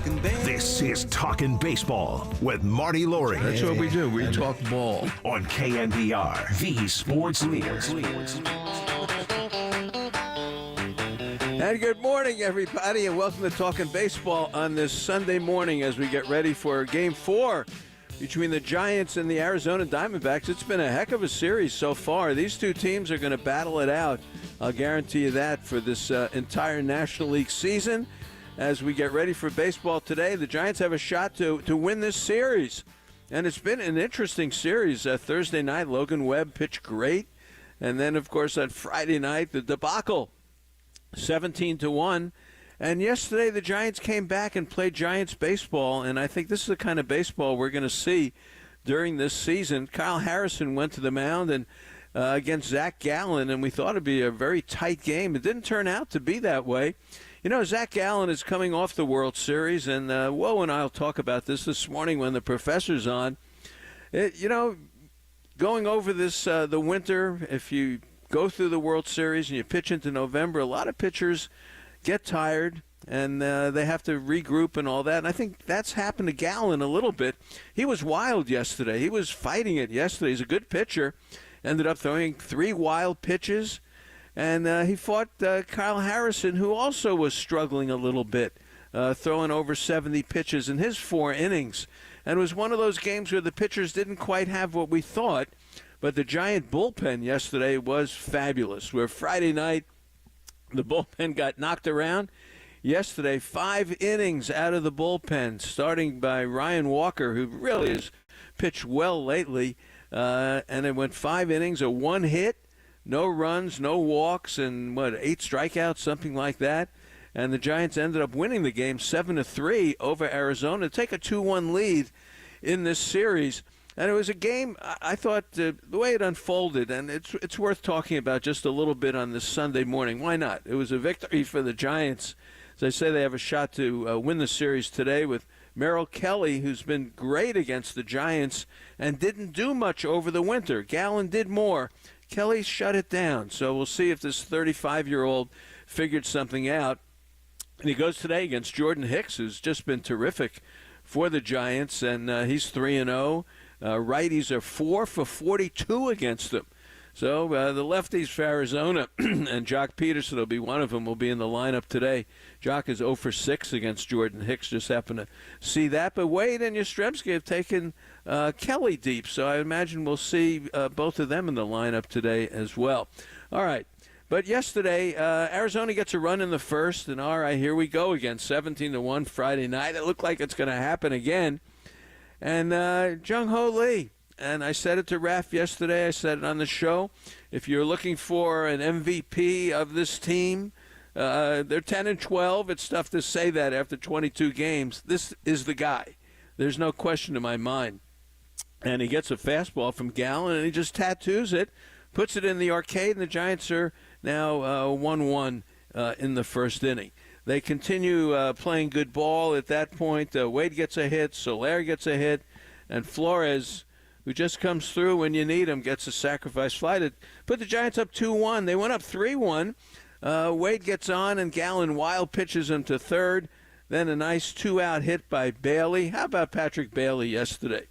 This is Talkin' Baseball with Marty Laurie. That's what we do. We talk ball. On KNBR, the sports leader. And good morning, everybody, and welcome to Talkin' Baseball on this Sunday morning as we get ready for Game 4 between the Giants and the Arizona Diamondbacks. It's been a heck of a series so far. These two teams are going to battle it out. I'll guarantee you that for this entire National League season. As we get ready for baseball today, the Giants have a shot to win this series. And it's been an interesting series. Thursday night, Logan Webb pitched great. And then, of course, on Friday night, the debacle, 17-1. And yesterday, the Giants came back and played Giants baseball. And I think this is the kind of baseball we're going to see during this season. Kyle Harrison went to the mound and against Zach Gallen, and we thought it'd be a very tight game. It didn't turn out to be that way. You know, Zach Gallen is coming off the World Series, and Woe and I will talk about this morning when the professor's on. Going over this the winter, if you go through the World Series and you pitch into November, a lot of pitchers get tired, and they have to regroup and all that. And I think that's happened to Gallen a little bit. He was wild yesterday. He was fighting it yesterday. He's a good pitcher. Ended up throwing 3 wild pitches. And he fought Kyle Harrison, who also was struggling a little bit, throwing over 70 pitches in his 4 innings. And it was one of those games where the pitchers didn't quite have what we thought. But the Giant bullpen yesterday was fabulous, where Friday night the bullpen got knocked around. Yesterday, 5 innings out of the bullpen, starting by Ryan Walker, who really has pitched well lately. And it went 5 innings, a 1 hit. No runs, no walks, and 8 strikeouts, something like that. And the Giants ended up winning the game 7-3 over Arizona to take a 2-1 lead in this series. And it was a game, I thought, the way it unfolded, and it's worth talking about just a little bit on this Sunday morning. Why not? It was a victory for the Giants. As I say, they have a shot to win the series today with Merrill Kelly, who's been great against the Giants and didn't do much over the winter. Gallen did more. Kelly shut it down. So we'll see if this 35-year-old figured something out. And he goes today against Jordan Hicks, who's just been terrific for the Giants, and he's 3-0. Righties are 4 for 42 against him. So the lefties for Arizona, and Jock Peterson will be one of them, will be in the lineup today. Jock is 0 for 6 against Jordan Hicks. Just happened to see that. But Wade and Yastrzemski have taken Kelly deep, so I imagine we'll see both of them in the lineup today as well. All right. But yesterday, Arizona gets a run in the first, and all right, here we go again, 17-1 Friday night. It looked like it's going to happen again. And Jung-Ho Lee. And I said it to Raf yesterday. I said it on the show. If you're looking for an MVP of this team, they're 10-12. It's tough to say that after 22 games. This is the guy. There's no question in my mind. And he gets a fastball from Gallen, and he just tattoos it, puts it in the arcade, and the Giants are now 1-1 in the first inning. They continue playing good ball at that point. Wade gets a hit, Soler gets a hit, and Flores, who just comes through when you need him, gets a sacrifice fly to put the Giants up 2-1. They went up 3-1. Wade gets on, and Gallen wild pitches him to third. Then a nice 2-out hit by Bailey. How about Patrick Bailey yesterday?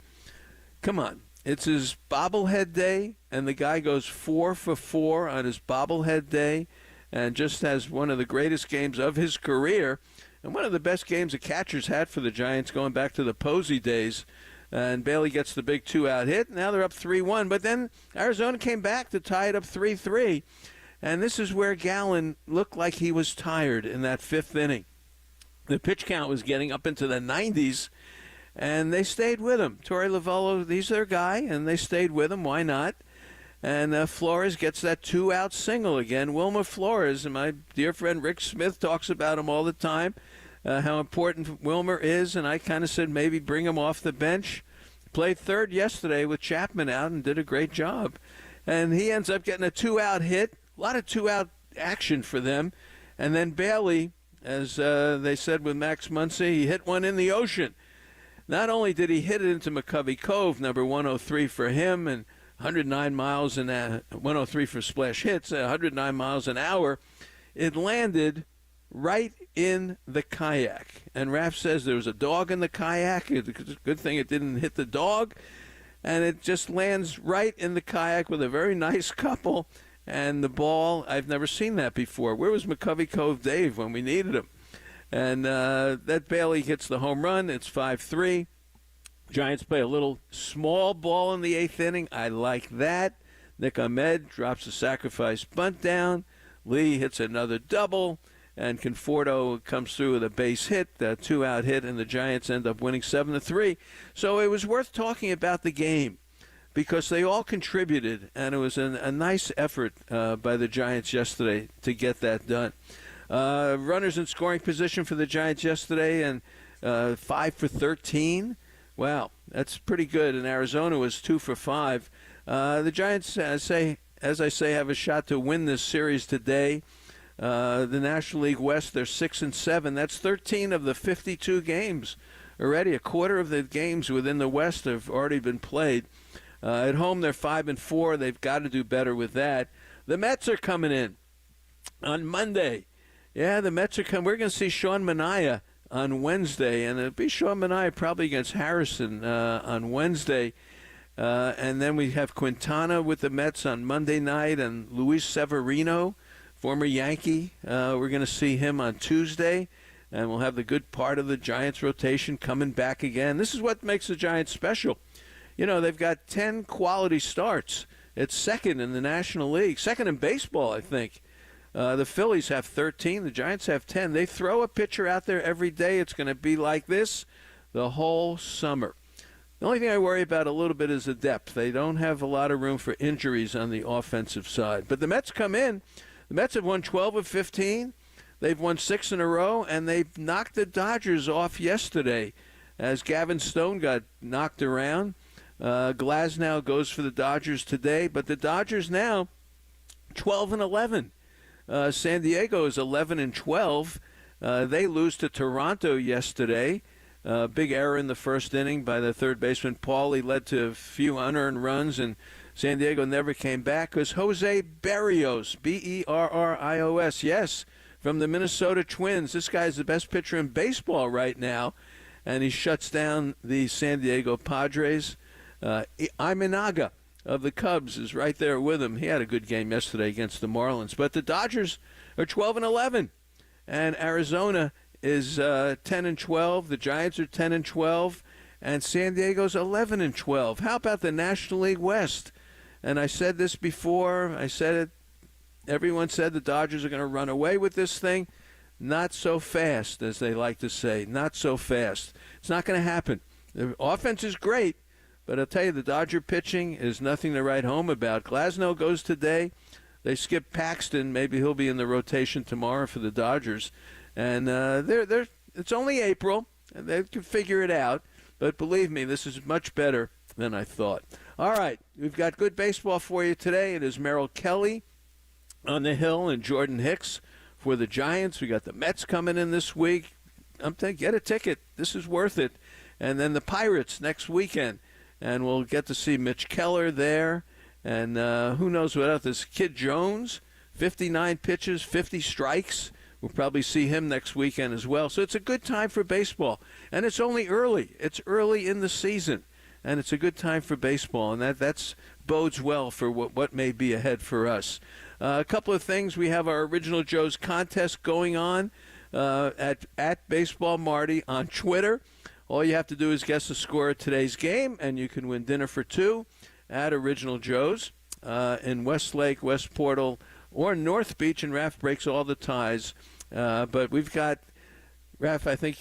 Come on. It's his bobblehead day, and the guy goes 4 for 4 on his bobblehead day and just has one of the greatest games of his career and one of the best games a catcher's had for the Giants going back to the Posey days. And Bailey gets the big 2-out hit. Now they're up 3-1. But then Arizona came back to tie it up 3-3. And this is where Gallen looked like he was tired in that 5th inning. The pitch count was getting up into the 90s, and they stayed with him. Torey Lovullo, he's their guy, and they stayed with him. Why not? And Flores gets that 2-out single again. Wilmer Flores, and my dear friend Rick Smith talks about him all the time. How important Wilmer is, and I kind of said maybe bring him off the bench. Played third yesterday with Chapman out and did a great job. And he ends up getting a 2-out hit, a lot of 2-out action for them. And then Bailey, as they said with Max Muncy, he hit one in the ocean. Not only did he hit it into McCovey Cove, number 103 for him, and 109 miles an hour, 103 for splash hits, 109 miles an hour, it landed right in the kayak. And Raph says there was a dog in the kayak. It's a good thing it didn't hit the dog. And it just lands right in the kayak with a very nice couple. And the ball, I've never seen that before. Where was McCovey Cove Dave when we needed him? And that Bailey hits the home run. It's 5-3. Giants play a little small ball in the 8th inning. I like that. Nick Ahmed drops a sacrifice bunt down. Lee hits another double. And Conforto comes through with a base hit, a 2-out hit, and the Giants end up winning 7-3. So it was worth talking about the game because they all contributed, and it was a nice effort by the Giants yesterday to get that done. Runners in scoring position for the Giants yesterday, and 5 for 13. Wow, that's pretty good. And Arizona was 2 for 5. The Giants, as I say, have a shot to win this series today. The National League West, they're 6-7. That's 13 of the 52 games already. A quarter of the games within the West have already been played. At home, they're 5-4. They've got to do better with that. The Mets are coming in on Monday. Yeah, the Mets are coming. We're going to see Sean Manaea on Wednesday, and it'll be Sean Manaea probably against Harrison on Wednesday. And then we have Quintana with the Mets on Monday night, and Luis Severino, former Yankee. We're going to see him on Tuesday, and we'll have the good part of the Giants rotation coming back again. This is what makes the Giants special. You know, they've got 10 quality starts. It's second in the National League, second in baseball, I think. The Phillies have 13. The Giants have 10. They throw a pitcher out there every day. It's going to be like this the whole summer. The only thing I worry about a little bit is the depth. They don't have a lot of room for injuries on the offensive side. But the Mets come in. The Mets have won 12 of 15. They've won 6 in a row, and they've knocked the Dodgers off yesterday as Gavin Stone got knocked around. Glasnow goes for the Dodgers today, but the Dodgers now 12-11. San Diego is 11-12. They lose to Toronto yesterday. Big error in the first inning by the third baseman Paulie led to a few unearned runs, and San Diego never came back because Jose Berrios, Berrios, yes, from the Minnesota Twins. This guy's the best pitcher in baseball right now, and he shuts down the San Diego Padres. Iminaga of the Cubs is right there with him. He had a good game yesterday against the Marlins. But the Dodgers are 12-11, and Arizona is 10-12. The Giants are 10-12, and San Diego's 11-12. How about the National League West? And I said this before. I said it. Everyone said the Dodgers are going to run away with this thing. Not so fast, as they like to say. Not so fast. It's not going to happen. The offense is great, but I'll tell you, the Dodger pitching is nothing to write home about. Glasnow goes today. They skip Paxton. Maybe he'll be in the rotation tomorrow for the Dodgers. And it's only April, and they can figure it out. But believe me, this is much better than I thought. All right, we've got good baseball for you today. It is Merrill Kelly on the hill and Jordan Hicks for the Giants. We got the Mets coming in this week. I'm thinking, get a ticket. This is worth it. And then the Pirates next weekend. And we'll get to see Mitch Keller there. And who knows what else. There's Kid Jones, 59 pitches, 50 strikes. We'll probably see him next weekend as well. So it's a good time for baseball. And it's only early. It's early in the season. And it's a good time for baseball. And that's bodes well for what may be ahead for us. A couple of things. We have our Original Joe's contest going on at Baseball Marty on Twitter. All you have to do is guess the score of today's game, and you can win dinner for two at Original Joe's in Westlake, West Portal, or North Beach, and Raph breaks all the ties. But we've got, Raph, I think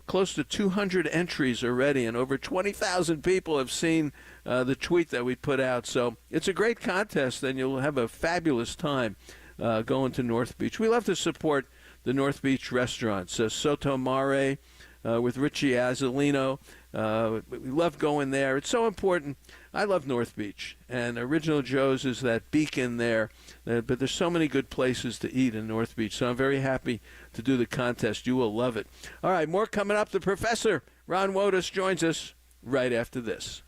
close to 200 entries already, and over 20,000 people have seen the tweet that we put out. So it's a great contest, and you'll have a fabulous time going to North Beach. We love to support the North Beach restaurants, Soto Mare, with Richie Azzolino. We love going there. It's so important. I love North Beach, and Original Joe's is that beacon there. But there's so many good places to eat in North Beach, so I'm very happy to do the contest. You will love it. All right, more coming up. The Professor, Ron Wotus, joins us right after this.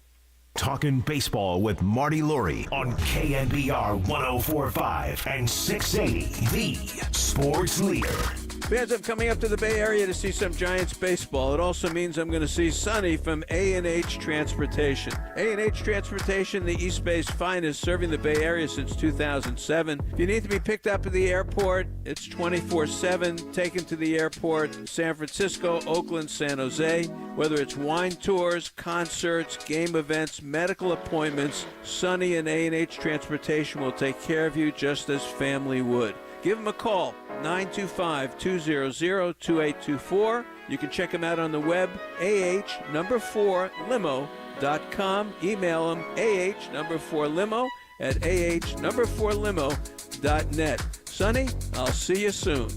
Talking baseball with Marty Lurie on KNBR 104.5 and 680, the sports leader. Fans, I'm coming up to the Bay Area to see some Giants baseball. It also means I'm going to see Sonny from A&H Transportation. A&H Transportation, the East Bay's finest, serving the Bay Area since 2007. If you need to be picked up at the airport, it's 24/7. Taken to the airport, San Francisco, Oakland, San Jose. Whether it's wine tours, concerts, game events, medical appointments, Sonny and A&H Transportation will take care of you just as family would. Give them a call, 925-200-2824. You can check them out on the web, ah4limo.com. Email them, ah4limo@ah4limo.net. Sonny, I'll see you soon.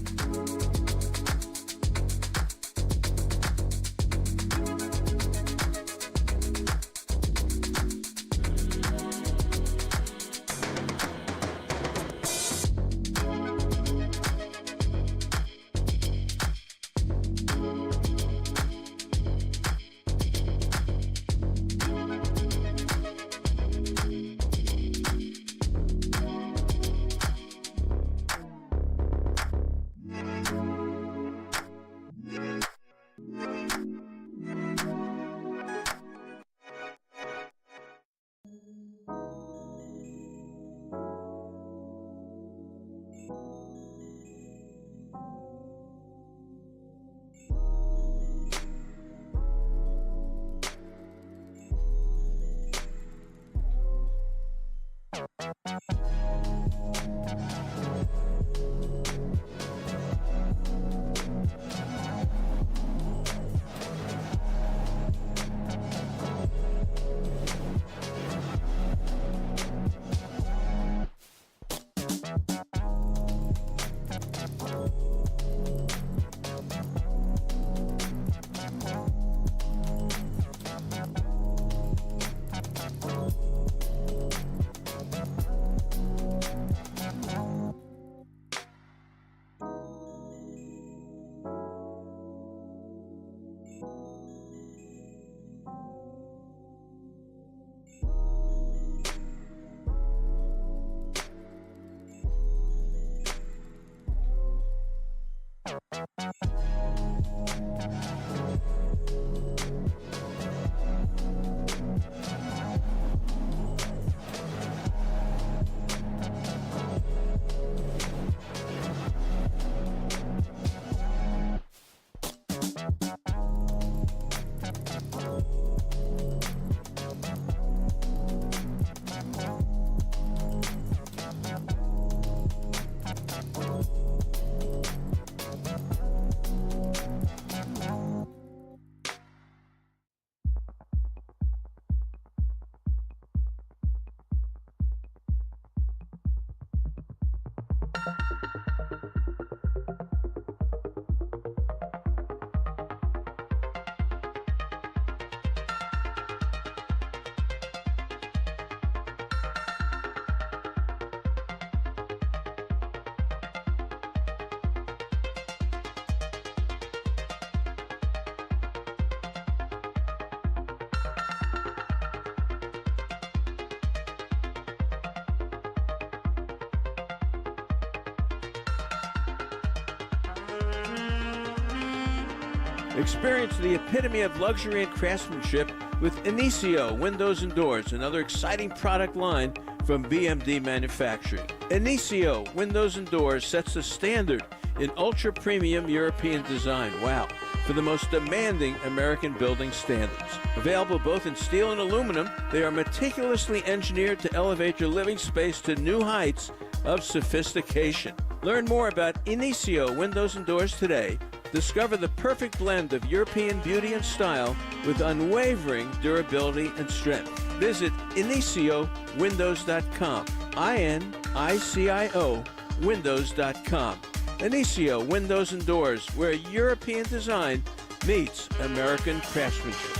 Experience the epitome of luxury and craftsmanship with Inicio Windows and Doors, another exciting product line from BMD Manufacturing. Inicio Windows and Doors sets the standard in ultra-premium European design. Wow. For the most demanding American building standards. Available both in steel and aluminum, they are meticulously engineered to elevate your living space to new heights of sophistication. Learn more about Inicio Windows and Doors today. Discover the perfect blend of European beauty and style with unwavering durability and strength. Visit InicioWindows.com. INICIO Windows.com. Inicio Windows and Doors, where European design meets American craftsmanship.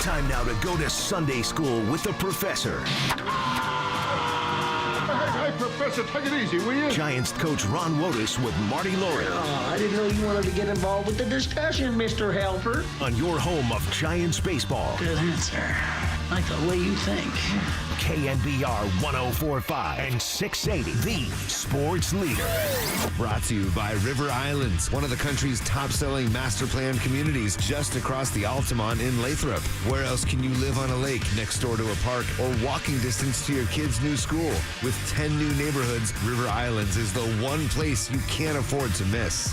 Time now to go to Sunday school with the professor. Hey, Professor, take it easy, will you? Giants coach Ron Wotus with Marty Laurie. Oh, I didn't know you wanted to get involved with the discussion, Mr. Helper. On your home of Giants baseball. Good answer. like the way you think. KNBR 104.5 and 680, the sports leader. Brought to you by River Islands, one of the country's top-selling master plan communities just across the Altamont in Lathrop. Where else can you live on a lake next door to a park or walking distance to your kid's new school? With 10 new neighborhoods, River Islands is the one place you can't afford to miss.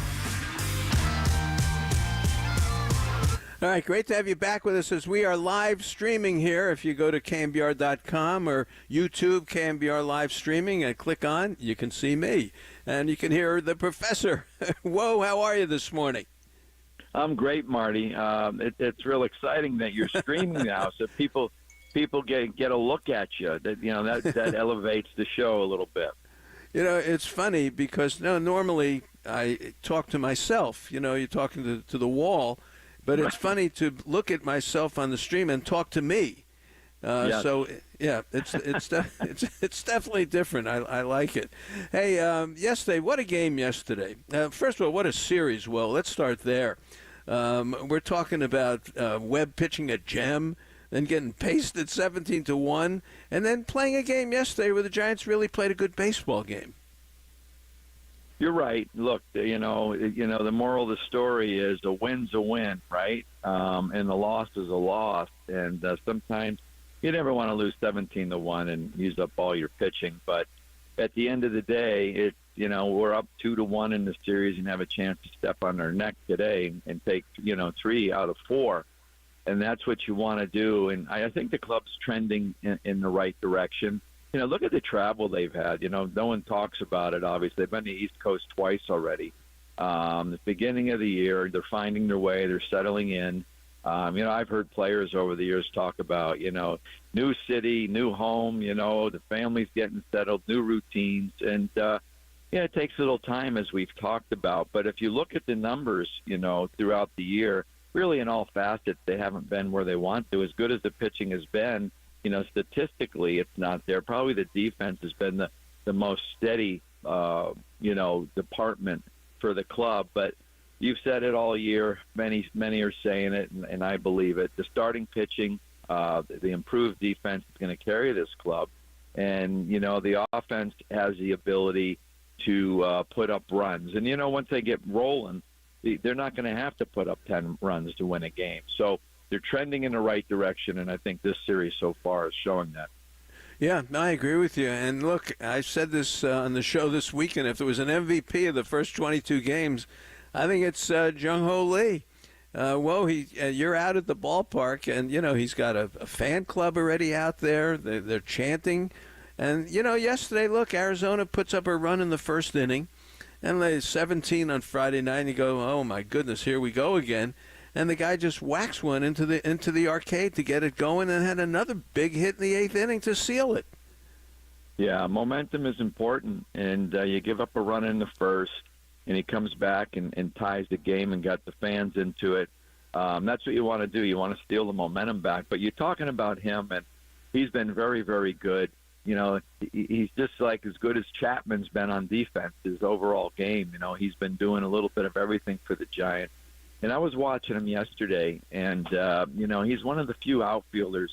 All right, great to have you back with us as we are live streaming here. If you go to KNBR.com or YouTube, KNBR Live Streaming, and click on, you can see me. And you can hear the professor. Whoa, how are you this morning? I'm great, Marty. It's real exciting that you're streaming now, so people get a look at you. That elevates the show a little bit. You know, it's funny because normally I talk to myself. You know, you're talking to the wall. But it's funny to look at myself on the stream and talk to me. Yes. So, yeah, it's definitely different. I like it. Hey, yesterday, what a game yesterday. First of all, what a series. Well, let's start there. We're talking about Webb pitching a gem, then getting pasted 17-1, and then playing a game yesterday where the Giants really played a good baseball game. You're right. Look, the moral of the story is a win's a win, right? And the loss is a loss. And sometimes you never want to lose 17-1 and use up all your pitching. But at the end of the day, we're up 2-1 in the series and have a chance to step on their neck today and take 3 out of 4. And that's what you want to do. And I think the club's trending in the right direction. Look at the travel they've had. No one talks about it, obviously. They've been to the East Coast twice already. The beginning of the year, they're finding their way. They're settling in. I've heard players over the years talk about, new city, new home, the family's getting settled, new routines. And, it takes a little time, as we've talked about. But if you look at the numbers, throughout the year, really in all facets, they haven't been where they want to. As good as the pitching has been, statistically, it's not there. Probably the defense has been the most steady, department for the club. But you've said it all year. Many are saying it, and I believe it. The starting pitching, the improved defense is going to carry this club. And, the offense has the ability to put up runs. And, once they get rolling, they're not going to have to put up 10 runs to win a game. So they're trending in the right direction, and I think this series so far is showing that. Yeah, I agree with you. And look, I said this on the show this weekend. If there was an MVP of the first 22 games, I think it's Jung-Ho Lee. You're out at the ballpark, and, he's got a fan club already out there. They're chanting. And, yesterday, look, Arizona puts up a run in the first inning, and they 17 on Friday night, and you go, oh, my goodness, here we go again. And the guy just whacks one into the arcade to get it going and had another big hit in the 8th inning to seal it. Yeah, momentum is important, and you give up a run in the first, and he comes back and ties the game and got the fans into it. That's what you want to do. You want to steal the momentum back. But you're talking about him, and he's been very, very good. He's just like as good as Chapman's been on defense, his overall game. He's been doing a little bit of everything for the Giants. And I was watching him yesterday, and, he's one of the few outfielders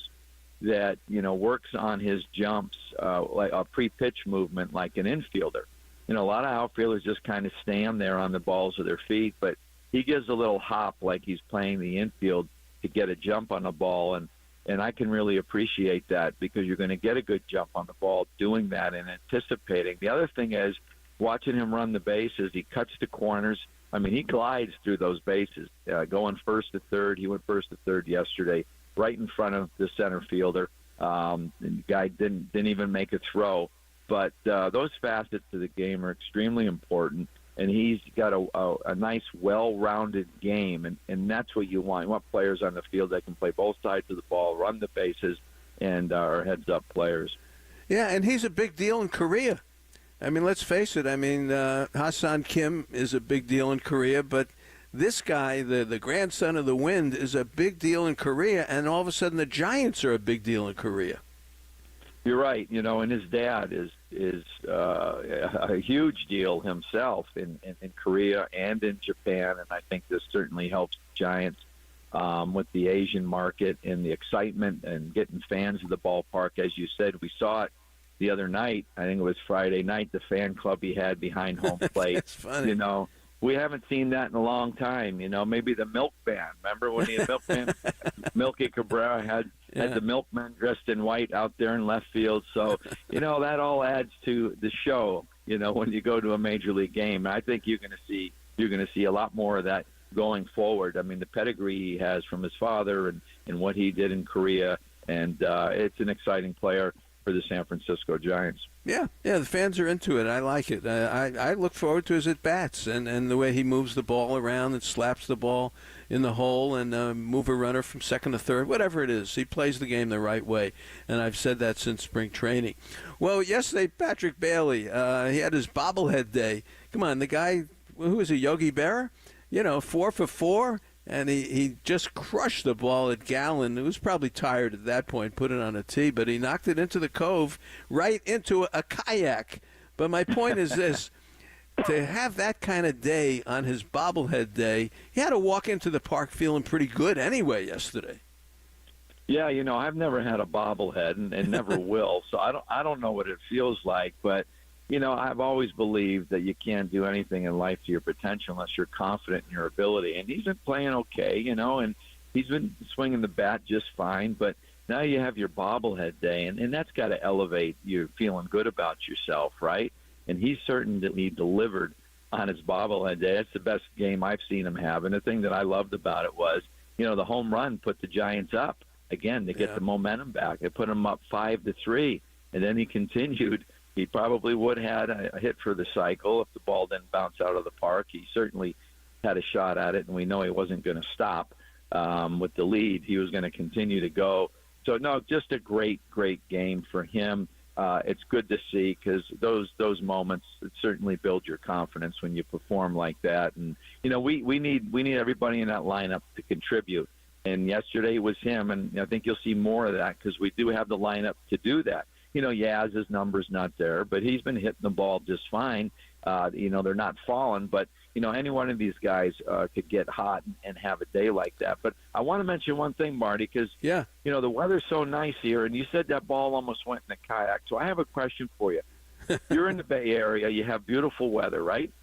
that, works on his jumps, like a pre-pitch movement like an infielder. A lot of outfielders just kind of stand there on the balls of their feet, but he gives a little hop like he's playing the infield to get a jump on the ball. And I can really appreciate that because you're going to get a good jump on the ball doing that and anticipating. The other thing is watching him run the bases. He cuts the corners. I mean, he glides through those bases, going first to third. He went first to third yesterday, right in front of the center fielder. And the guy didn't even make a throw. But those facets of the game are extremely important, and he's got a nice, well-rounded game, and that's what you want. You want players on the field that can play both sides of the ball, run the bases, and are heads-up players. Yeah, and he's a big deal in Korea. I mean, let's face it. I mean, Hassan Kim is a big deal in Korea, but this guy, the grandson of the Wind, is a big deal in Korea, and all of a sudden the Giants are a big deal in Korea. You're right, and his dad is a huge deal himself in Korea and in Japan, and I think this certainly helps the Giants with the Asian market and the excitement and getting fans of the ballpark. As you said, we saw it the other night. I think it was Friday night, the fan club he had behind home plate. That's funny. We haven't seen that in a long time. Maybe the milkman. Remember when the milkman, Milky Cabrera had the milkman dressed in white out there in left field. So, that all adds to the show, when you go to a major league game. And I think you're going to see a lot more of that going forward. I mean, the pedigree he has from his father and what he did in Korea. And it's an exciting player for the San Francisco Giants. Yeah, the fans are into it. I like it. I look forward to his at-bats and the way he moves the ball around and slaps the ball in the hole and move a runner from second to third, whatever it is. He plays the game the right way, and I've said that since spring training. Well, yesterday, Patrick Bailey, he had his bobblehead day. Come on, the guy, who is he, Yogi Berra? 4 for 4. And he just crushed the ball at Gallen. He was probably tired at that point, put it on a tee, but he knocked it into the cove, right into a kayak. But my point is this, to have that kind of day on his bobblehead day, he had to walk into the park feeling pretty good anyway yesterday. Yeah, I've never had a bobblehead and never will, so I don't know what it feels like, but I've always believed that you can't do anything in life to your potential unless you're confident in your ability. And he's been playing okay, and he's been swinging the bat just fine. But now you have your bobblehead day, and that's got to elevate you feeling good about yourself, right? And he certainly delivered on his bobblehead day. That's the best game I've seen him have. And the thing that I loved about it was, the home run put the Giants up again to get the momentum back. It put them up 5-3, and then he continued. He probably would have had a hit for the cycle if the ball didn't bounce out of the park. He certainly had a shot at it, and we know he wasn't going to stop with the lead. He was going to continue to go. So, no, just a great, great game for him. It's good to see because those moments certainly build your confidence when you perform like that. And, we need everybody in that lineup to contribute. And yesterday was him, and I think you'll see more of that because we do have the lineup to do that. Yaz's number's not there, but he's been hitting the ball just fine. They're not falling, but, any one of these guys could get hot and have a day like that. But I want to mention one thing, Marty, because, the weather's so nice here, and you said that ball almost went in the kayak. So I have a question for you. You're in the Bay Area. You have beautiful weather, right?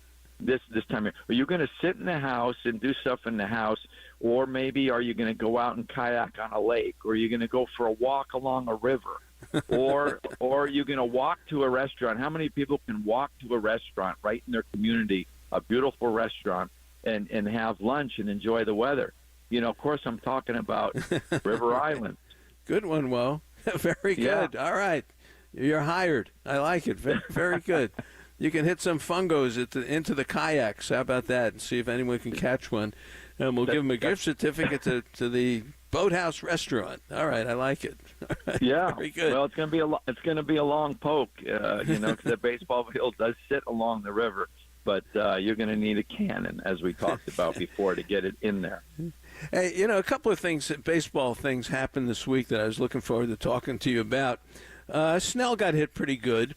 This time of year. Are you going to sit in the house and do stuff in the house, or maybe are you going to go out and kayak on a lake, or are you going to go for a walk along a river? or are you going to walk to a restaurant? How many people can walk to a restaurant right in their community, a beautiful restaurant, and have lunch and enjoy the weather? Of course, I'm talking about River Island. Good one, Wo. Very good. Yeah. All right. You're hired. I like it. Very, very good. You can hit some fungos into the kayaks. How about that? And see if anyone can catch one. And we'll give them a gift certificate to the Boathouse Restaurant. All right, I like it. Right. Yeah, very good. Well, it's going to be a long poke, because the baseball field does sit along the river, but you're going to need a cannon, as we talked about before, to get it in there. Hey, a couple of baseball things happened this week that I was looking forward to talking to you about. Snell got hit pretty good,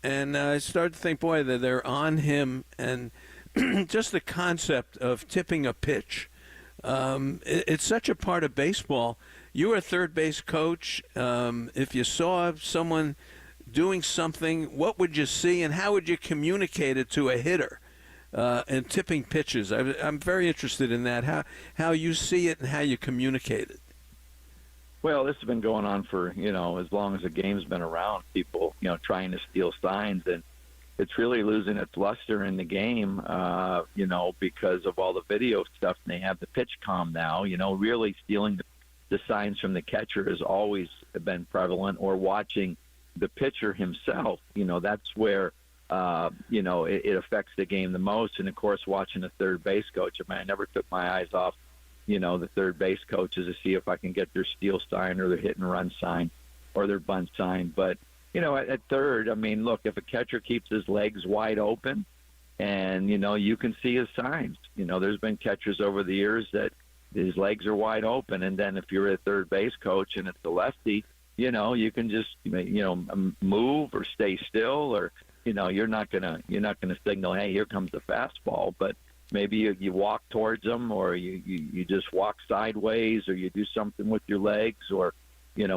and I started to think, boy, that they're on him, and just the concept of tipping a pitch. It's such a part of baseball. You were a third base coach. If you saw someone doing something, what would you see, and how would you communicate it to a hitter? And tipping pitches. I'm very interested in that. How you see it and how you communicate it. Well, this has been going on for as long as the game's been around. People trying to steal signs, and it's really losing its luster in the game, because of all the video stuff. And they have the pitch comm now. Really stealing the signs from the catcher has always been prevalent, or watching the pitcher himself. That's where, it affects the game the most. And, of course, watching a third base coach. I never took my eyes off, the third base coaches to see if I can get their steal sign or their hit and run sign or their bunt sign. But, at third, look, if a catcher keeps his legs wide open and, you can see his signs. There's been catchers over the years that his legs are wide open. And then if you're a third base coach and it's a lefty, you can just, move or stay still, or, you're not going to signal, hey, here comes the fastball. But, maybe you walk towards them, or you just walk sideways, or you do something with your legs, or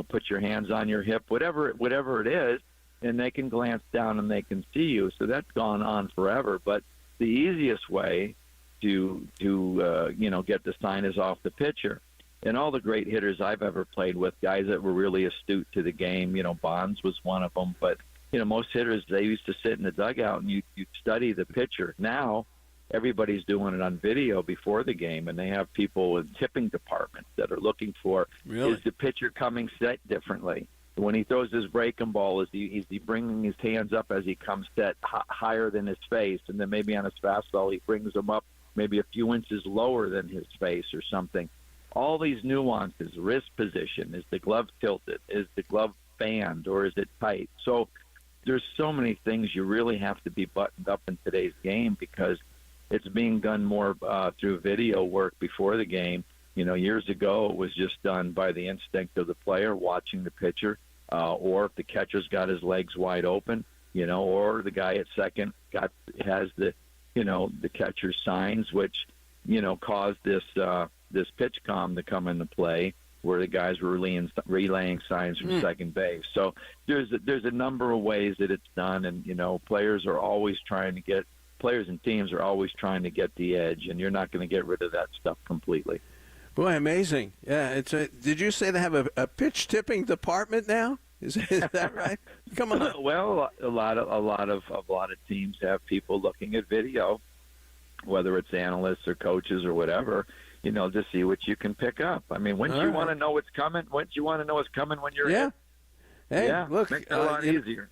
put your hands on your hip, whatever it is, and they can glance down and they can see you. So that's gone on forever. But the easiest way to get the sign is off the pitcher. And all the great hitters I've ever played with, guys that were really astute to the game, Bonds was one of them. But, most hitters, they used to sit in the dugout and you'd study the pitcher. Now, everybody's doing it on video before the game, and they have people in tipping departments that are looking for, is the pitcher coming set differently? When he throws his breaking ball, is he bringing his hands up as he comes set higher than his face? And then maybe on his fastball, he brings them up maybe a few inches lower than his face or something. All these nuances, wrist position, is the glove tilted, is the glove fanned, or is it tight? So there's so many things you really have to be buttoned up in today's game, because it's being done more through video work before the game. Years ago it was just done by the instinct of the player watching the pitcher, or if the catcher's got his legs wide open, or the guy at second has the catcher's signs, which caused this pitch comm to come into play, where the guys were relaying signs from second base. So there's a number of ways that it's done, and players and teams are always trying to get the edge, and you're not going to get rid of that stuff completely. Boy, amazing! Yeah, did you say they have a pitch tipping department now? Is that right? Come on. Well, a lot of teams have people looking at video, whether it's analysts or coaches or whatever, to see what you can pick up. I mean, wouldn't you want to know what's coming? Wouldn't you want to know what's coming when you're in? Hey, look, makes it a lot easier.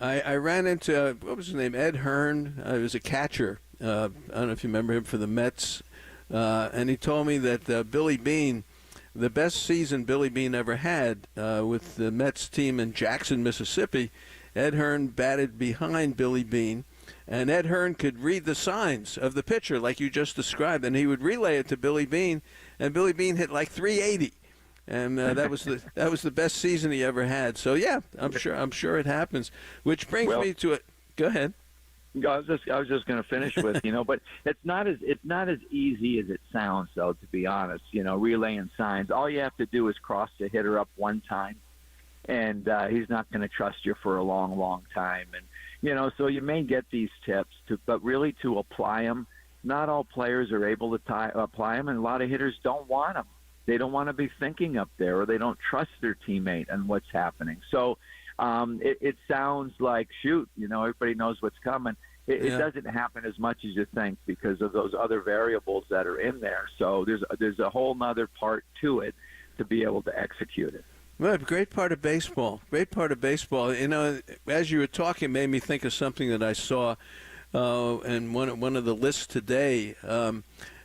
I ran into, what was his name, Ed Hearn. He was a catcher. I don't know if you remember him for the Mets. And he told me that Billy Beane, the best season Billy Beane ever had with the Mets team in Jackson, Mississippi, Ed Hearn batted behind Billy Beane. And Ed Hearn could read the signs of the pitcher like you just described, and he would relay it to Billy Beane, and Billy Beane hit like 380, and that was the best season he ever had. So yeah, I'm sure it happens. Which brings me to it. Go ahead. I was just going to finish with but it's not as easy as it sounds, though. To be honest, relaying signs. All you have to do is cross the hitter up one time, and he's not going to trust you for a long, long time. And so you may get these tips, but really to apply them, not all players are able to apply them, and a lot of hitters don't want them. They don't want to be thinking up there, or they don't trust their teammate and what's happening. So it sounds like, shoot, everybody knows what's coming. It doesn't happen as much as you think because of those other variables that are in there. So there's a whole nother part to it to be able to execute it. Well, great part of baseball. Great part of baseball. As you were talking, it made me think of something that I saw in one of the lists today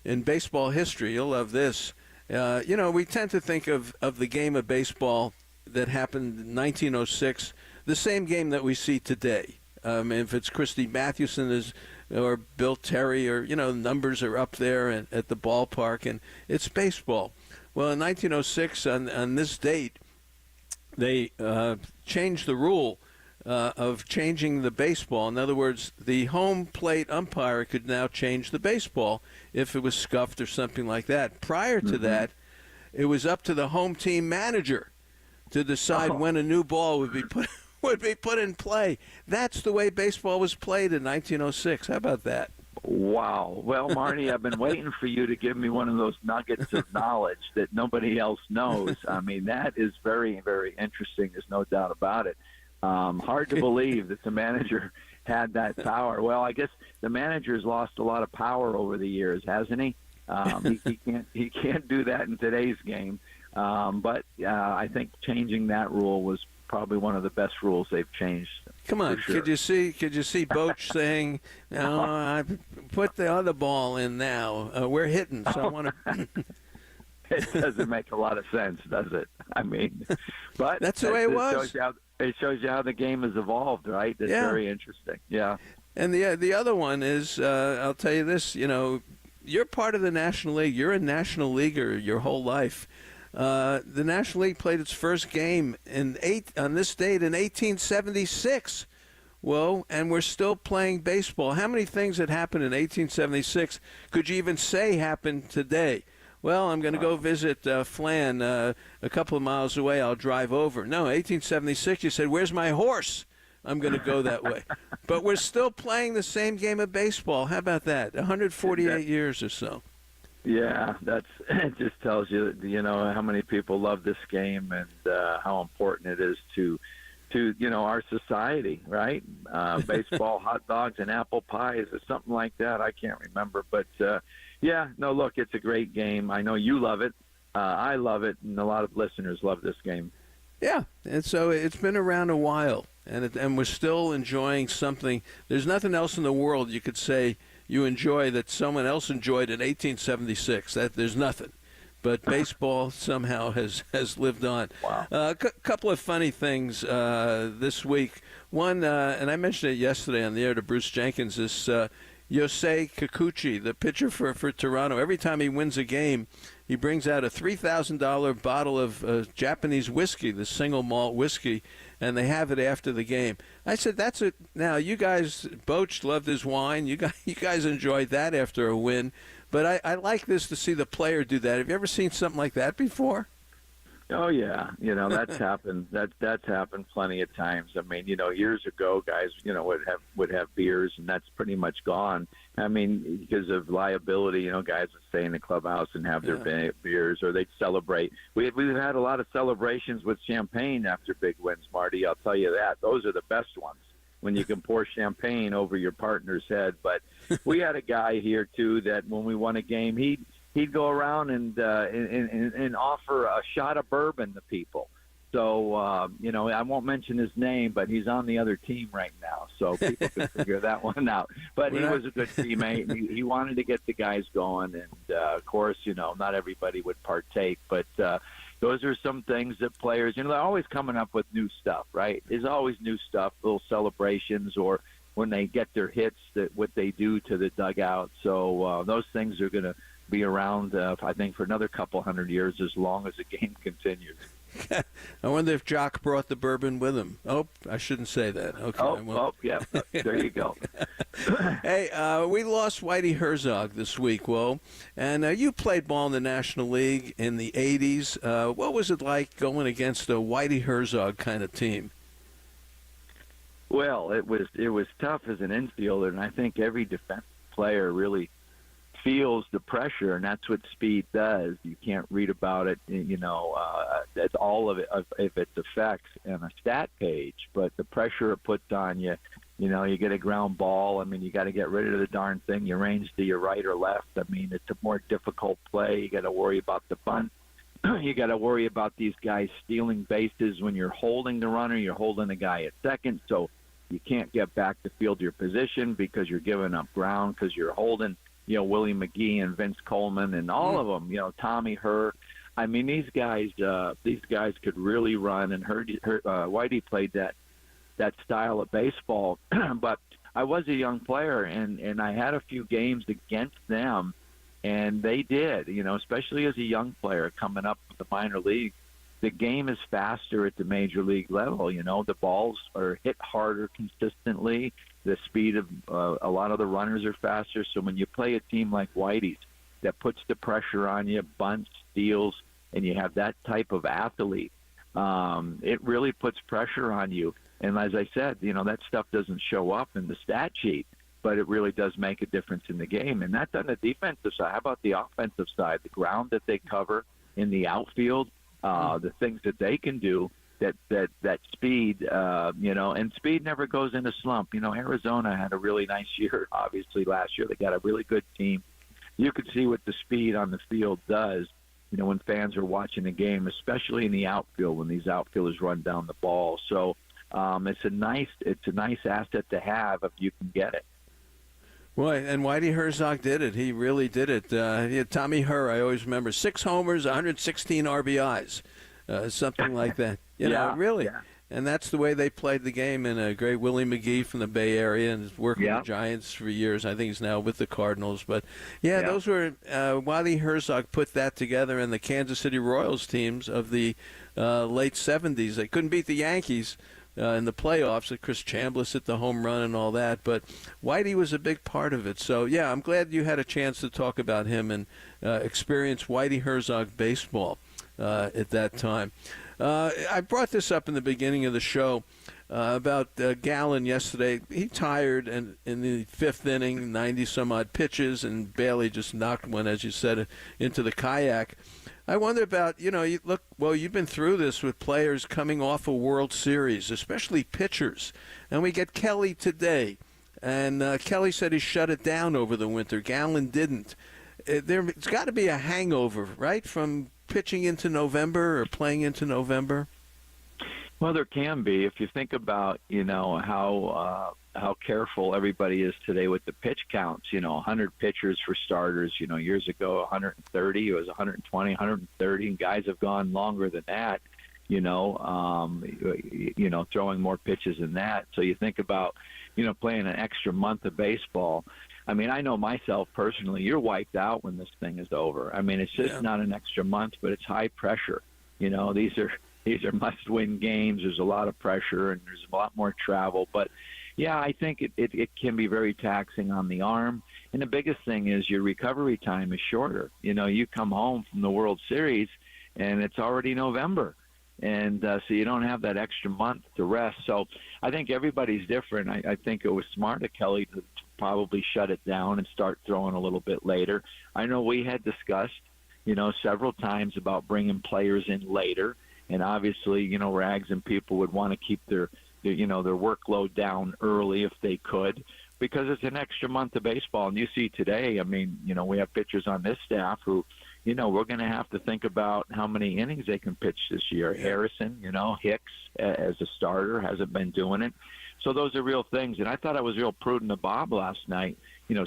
in baseball history. You'll love this. We tend to think of the game of baseball that happened in 1906, the same game that we see today. If it's Christy Mathewson or Bill Terry, or numbers are up there at the ballpark, and it's baseball. Well, in 1906, on this date, they changed the rule of changing the baseball. In other words, the home plate umpire could now change the baseball if it was scuffed or something like that. Prior to that, it was up to the home team manager to decide when a new ball would be put in play. That's the way baseball was played in 1906. How about that? Wow. Well, Marty, I've been waiting for you to give me one of those nuggets of knowledge that nobody else knows. I mean, that is very, very interesting. There's no doubt about it. Hard to believe that the manager had that power. Well, I guess the manager's lost a lot of power over the years, hasn't he? He can't do that in today's game. But I think changing that rule was probably one of the best rules they've changed. Come on, sure. Could you see Boch saying, "No, I put the other ball in now. We're hitting, so I want to." It doesn't make a lot of sense, does it? I mean, but that's the way it was. It shows you how the game has evolved, right? It's very interesting. Yeah. And the other one is, I'll tell you this. You're part of the National League. You're a National Leaguer your whole life. The National League played its first game on this date in 1876. Whoa, and we're still playing baseball. How many things that happened in 1876 could you even say happened today? Well, I'm going to go visit Flan a couple of miles away. I'll drive over. No, 1876, you said, where's my horse? I'm going to go that way. But we're still playing the same game of baseball. How about that? 148 years or so. Yeah, it just tells you, how many people love this game and how important it is to our society, right? Baseball, hot dogs, and apple pies or something like that. I can't remember. But, look, it's a great game. I know you love it. I love it, and a lot of listeners love this game. Yeah, and so it's been around a while, and we're still enjoying something. There's nothing else in the world you could say you enjoy that someone else enjoyed in 1876. There's nothing. But baseball somehow has lived on. Wow. A couple of funny things this week. One, and I mentioned it yesterday on the air to Bruce Jenkins, is Yosei Kikuchi, the pitcher for Toronto. Every time he wins a game, he brings out a $3,000 bottle of Japanese whiskey, the single malt whiskey, and they have it after the game. I said, that's it. Now, you guys, Boch loved his wine. You guys enjoyed that after a win. But I like this to see the player do that. Have you ever seen something like that before? Oh yeah, that's happened. That's happened plenty of times. I mean, years ago, guys, would have beers, and that's pretty much gone. I mean, because of liability, guys would stay in the clubhouse and have their beers, or they'd celebrate. We've had a lot of celebrations with champagne after big wins, Marty. I'll tell you that. Those are the best ones, when you can pour champagne over your partner's head. But we had a guy here too that when we won a game, he'd go around and offer a shot of bourbon to people. So I won't mention his name, but he's on the other team right now, so people can figure that one out. But he was a good teammate. He wanted to get the guys going, and of course, not everybody would partake, but. Those are some things that players, they're always coming up with new stuff, right? There's always new stuff, little celebrations, or when they get their hits, what they do to the dugout. So those things are going to be around, I think, for another couple hundred years, as long as the game continues. I wonder if Jock brought the bourbon with him. Oh, I shouldn't say that. Okay. Yeah. There you go. Hey, we lost Whitey Herzog this week, Will. And you played ball in the National League in the 80s. What was it like going against a Whitey Herzog kind of team? Well, it was tough as an infielder, and I think every defensive player really feels the pressure, and that's what speed does. You can't read about it, that's all of its effects in a stat page, but the pressure it puts on you, you get a ground ball. I mean, you got to get rid of the darn thing. You range to your right or left. I mean, it's a more difficult play. You got to worry about the bunt. You got to worry about these guys stealing bases when you're holding the runner. You're holding a guy at second, so you can't get back to field your position because you're giving up ground because you're holding Willie McGee and Vince Coleman and all of them, Tommy Hurt. I mean, these guys could really run, and Whitey played that style of baseball. But I was a young player, and I had a few games against them, and they did, especially as a young player coming up with the minor league. The game is faster at the major league level. The balls are hit harder consistently. The speed of a lot of the runners are faster. So when you play a team like Whitey's that puts the pressure on you, bunts, steals, and you have that type of athlete, it really puts pressure on you. And as I said, that stuff doesn't show up in the stat sheet, but it really does make a difference in the game. And that's on the defensive side. How about the offensive side? The ground that they cover in the outfield, the things that they can do. That speed, and speed never goes in a slump. Arizona had a really nice year, obviously, last year. They got a really good team. You could see what the speed on the field does, when fans are watching the game, especially in the outfield, when these outfielders run down the ball. So it's a nice asset to have if you can get it. Well, and Whitey Herzog did it. He really did it. He had Tommy Herr, I always remember, 6 homers, 116 RBIs. Something like that. Really. Yeah. And that's the way they played the game. And a great Willie McGee from the Bay Area and is working with the Giants for years. I think he's now with the Cardinals. But, those were Whitey Herzog put that together in the Kansas City Royals teams of the late 70s. They couldn't beat the Yankees, in the playoffs. Chris Chambliss hit the home run and all that, but Whitey was a big part of it. So, yeah, I'm glad you had a chance to talk about him and experience Whitey Herzog baseball at that time. I brought this up in the beginning of the show about Gallen yesterday. He tired in the fifth inning, 90-some-odd pitches, and Bailey just knocked one, as you said, into the kayak. I wonder about, you've been through this with players coming off a World Series, especially pitchers. And we get Kelly today. And Kelly said he shut it down over the winter. Gallen didn't. There's got to be a hangover, right, from pitching into November or playing into November? Well, there can be. If you think about, how careful everybody is today with the pitch counts. 100 pitchers for starters. Years ago, 130. It was 120, 130, and guys have gone longer than that. Throwing more pitches than that. So you think about, playing an extra month of baseball. I mean, I know myself personally, you're wiped out when this thing is over. I mean, it's just not an extra month, but it's high pressure. These are must-win games. There's a lot of pressure, and there's a lot more travel. But, yeah, I think it can be very taxing on the arm. And the biggest thing is your recovery time is shorter. You come home from the World Series, and it's already November. And so you don't have that extra month to rest. So I think everybody's different. I think it was smart of Kelly to probably shut it down and start throwing a little bit later. I know we had discussed, several times about bringing players in later. And obviously, Rags and people would want to keep their workload down early if they could, because it's an extra month of baseball. And you see today, I mean, we have pitchers on this staff who, we're going to have to think about how many innings they can pitch this year. Harrison, Hicks as a starter hasn't been doing it. So those are real things. And I thought I was real prudent of Bob last night,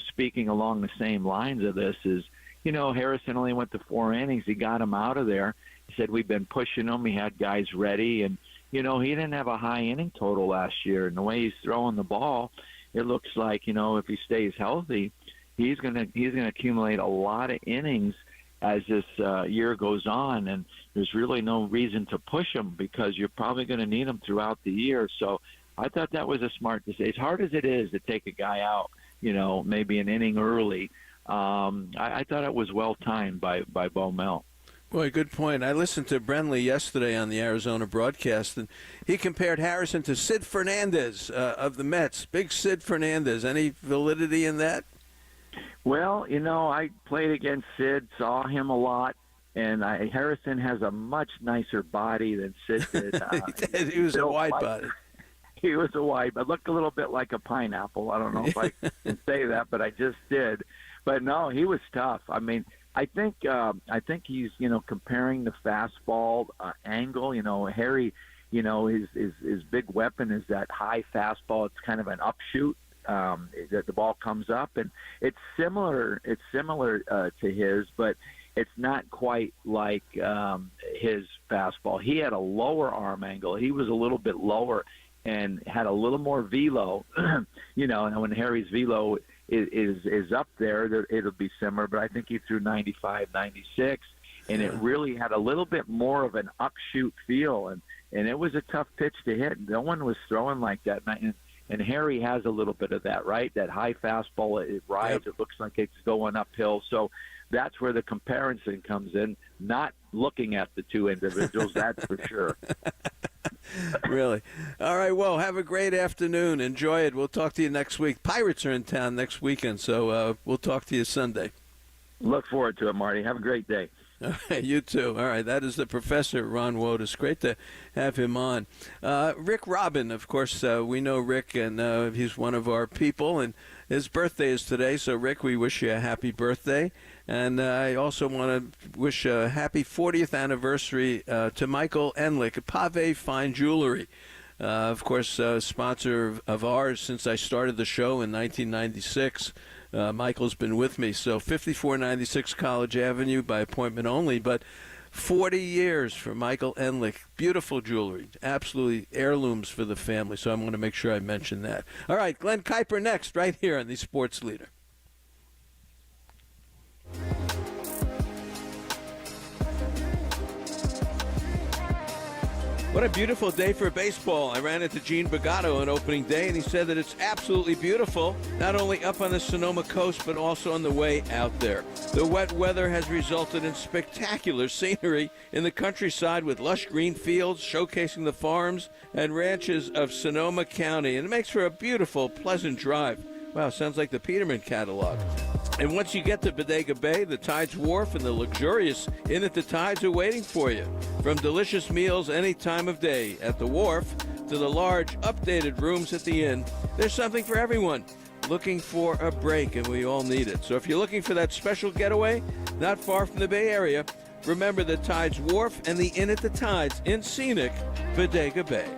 speaking along the same lines of this is, Harrison only went to 4 innings. He got him out of there. He said we've been pushing him. He had guys ready. And, he didn't have a high inning total last year. And the way he's throwing the ball, it looks like, if he stays healthy, he's going to accumulate a lot of innings as this year goes on, and there's really no reason to push him because you're probably going to need him throughout the year. So I thought that was a smart decision. As hard as it is to take a guy out, maybe an inning early, I thought it was well timed by Bo Mel. Boy, good point. I listened to Brenly yesterday on the Arizona broadcast, and he compared Harrison to Sid Fernandez of the Mets. Big Sid Fernandez. Any validity in that? Well, I played against Sid, saw him a lot, and Harrison has a much nicer body than Sid did. He was a wide body. He was a wide, but looked a little bit like a pineapple. I don't know if I can say that, but I just did. But no, he was tough. I mean, I think he's comparing the fastball angle. Harry, his big weapon is that high fastball. It's kind of an upshoot. That the ball comes up, and it's similar to his, but it's not quite like his fastball. He had a lower arm angle. He was a little bit lower and had a little more velo. And when Harry's velo is up there, it'll be similar, but I think he threw 95, 96, and it really had a little bit more of an upshoot feel, and it was a tough pitch to hit. No one was throwing like that. And Harry has a little bit of that, right? That high fastball, it rides. Yep. It looks like it's going uphill. So that's where the comparison comes in, not looking at the two individuals, that's for sure. Really. All right, well, have a great afternoon. Enjoy it. We'll talk to you next week. Pirates are in town next weekend, so we'll talk to you Sunday. Look forward to it, Marty. Have a great day. All right, you too. All right, that is the professor, Ron Wotus. Great to have him on. Rick Robin, of course, we know Rick, and he's one of our people, and his birthday is today. So, Rick, we wish you a happy birthday. And I also want to wish a happy 40th anniversary to Michael Enlick, Pave Fine Jewelry. Of course, sponsor of ours since I started the show in 1996. Michael's been with me. So 5496 College Avenue by appointment only, but 40 years for Michael Enlick. Beautiful jewelry, absolutely heirlooms for the family. So I'm going to make sure I mention that. All right, Glenn Kuiper next, right here on the Sports Leader. What a beautiful day for baseball. I ran into Gene Bagato on opening day, and he said that it's absolutely beautiful, not only up on the Sonoma coast, but also on the way out there. The wet weather has resulted in spectacular scenery in the countryside with lush green fields showcasing the farms and ranches of Sonoma County, and it makes for a beautiful, pleasant drive. Wow, sounds like the Peterman catalog. And once you get to Bodega Bay, the Tides Wharf and the luxurious Inn at the Tides are waiting for you. From delicious meals any time of day at the wharf to the large, updated rooms at the inn, there's something for everyone looking for a break, and we all need it. So if you're looking for that special getaway, not far from the Bay Area, remember the Tides Wharf and the Inn at the Tides in scenic Bodega Bay.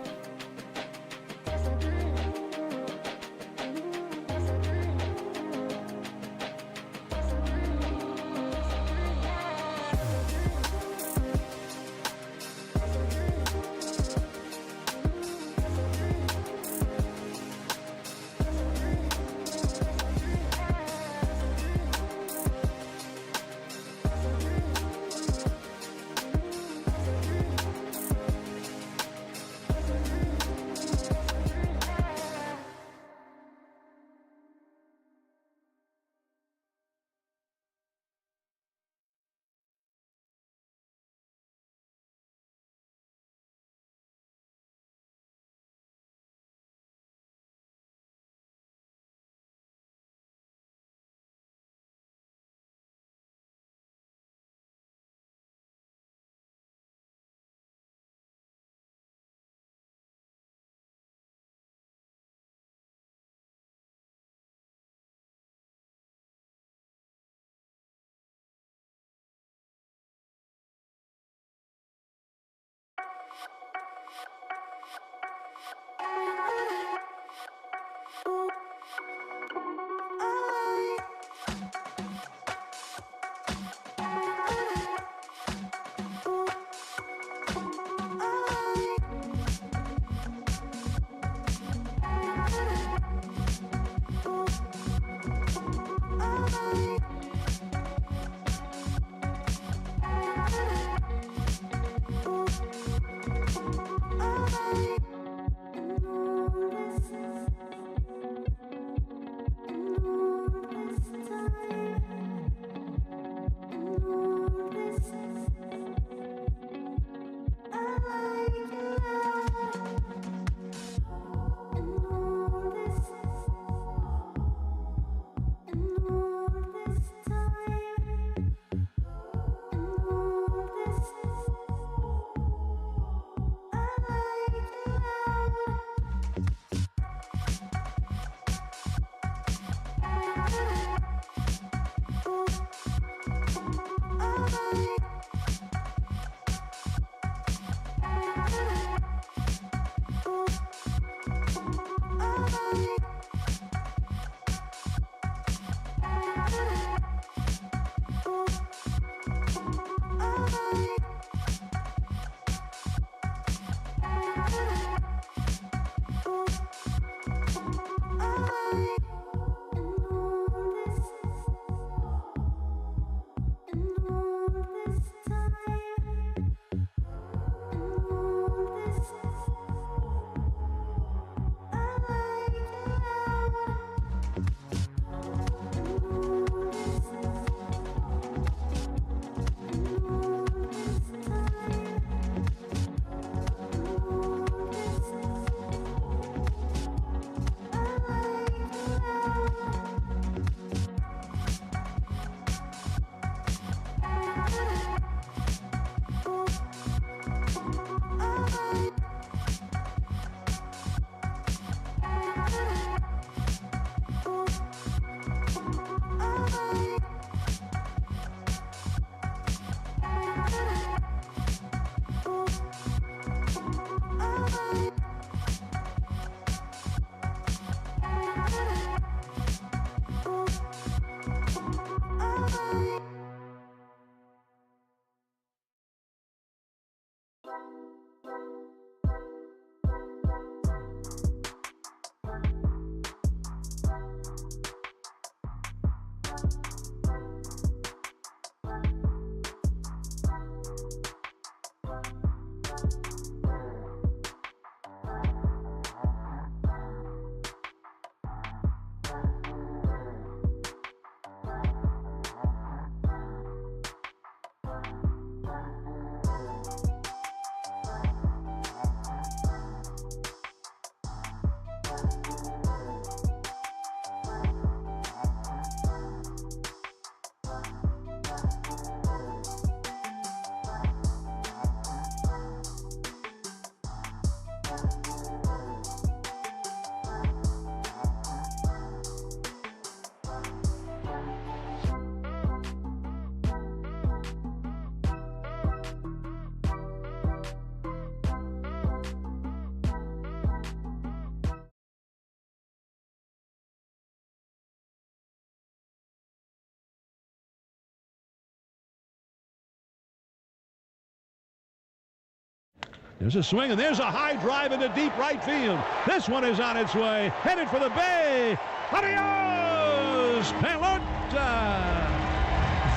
There's a swing, and there's a high drive into deep right field. This one is on its way, headed for the Bay. Adios, pelota!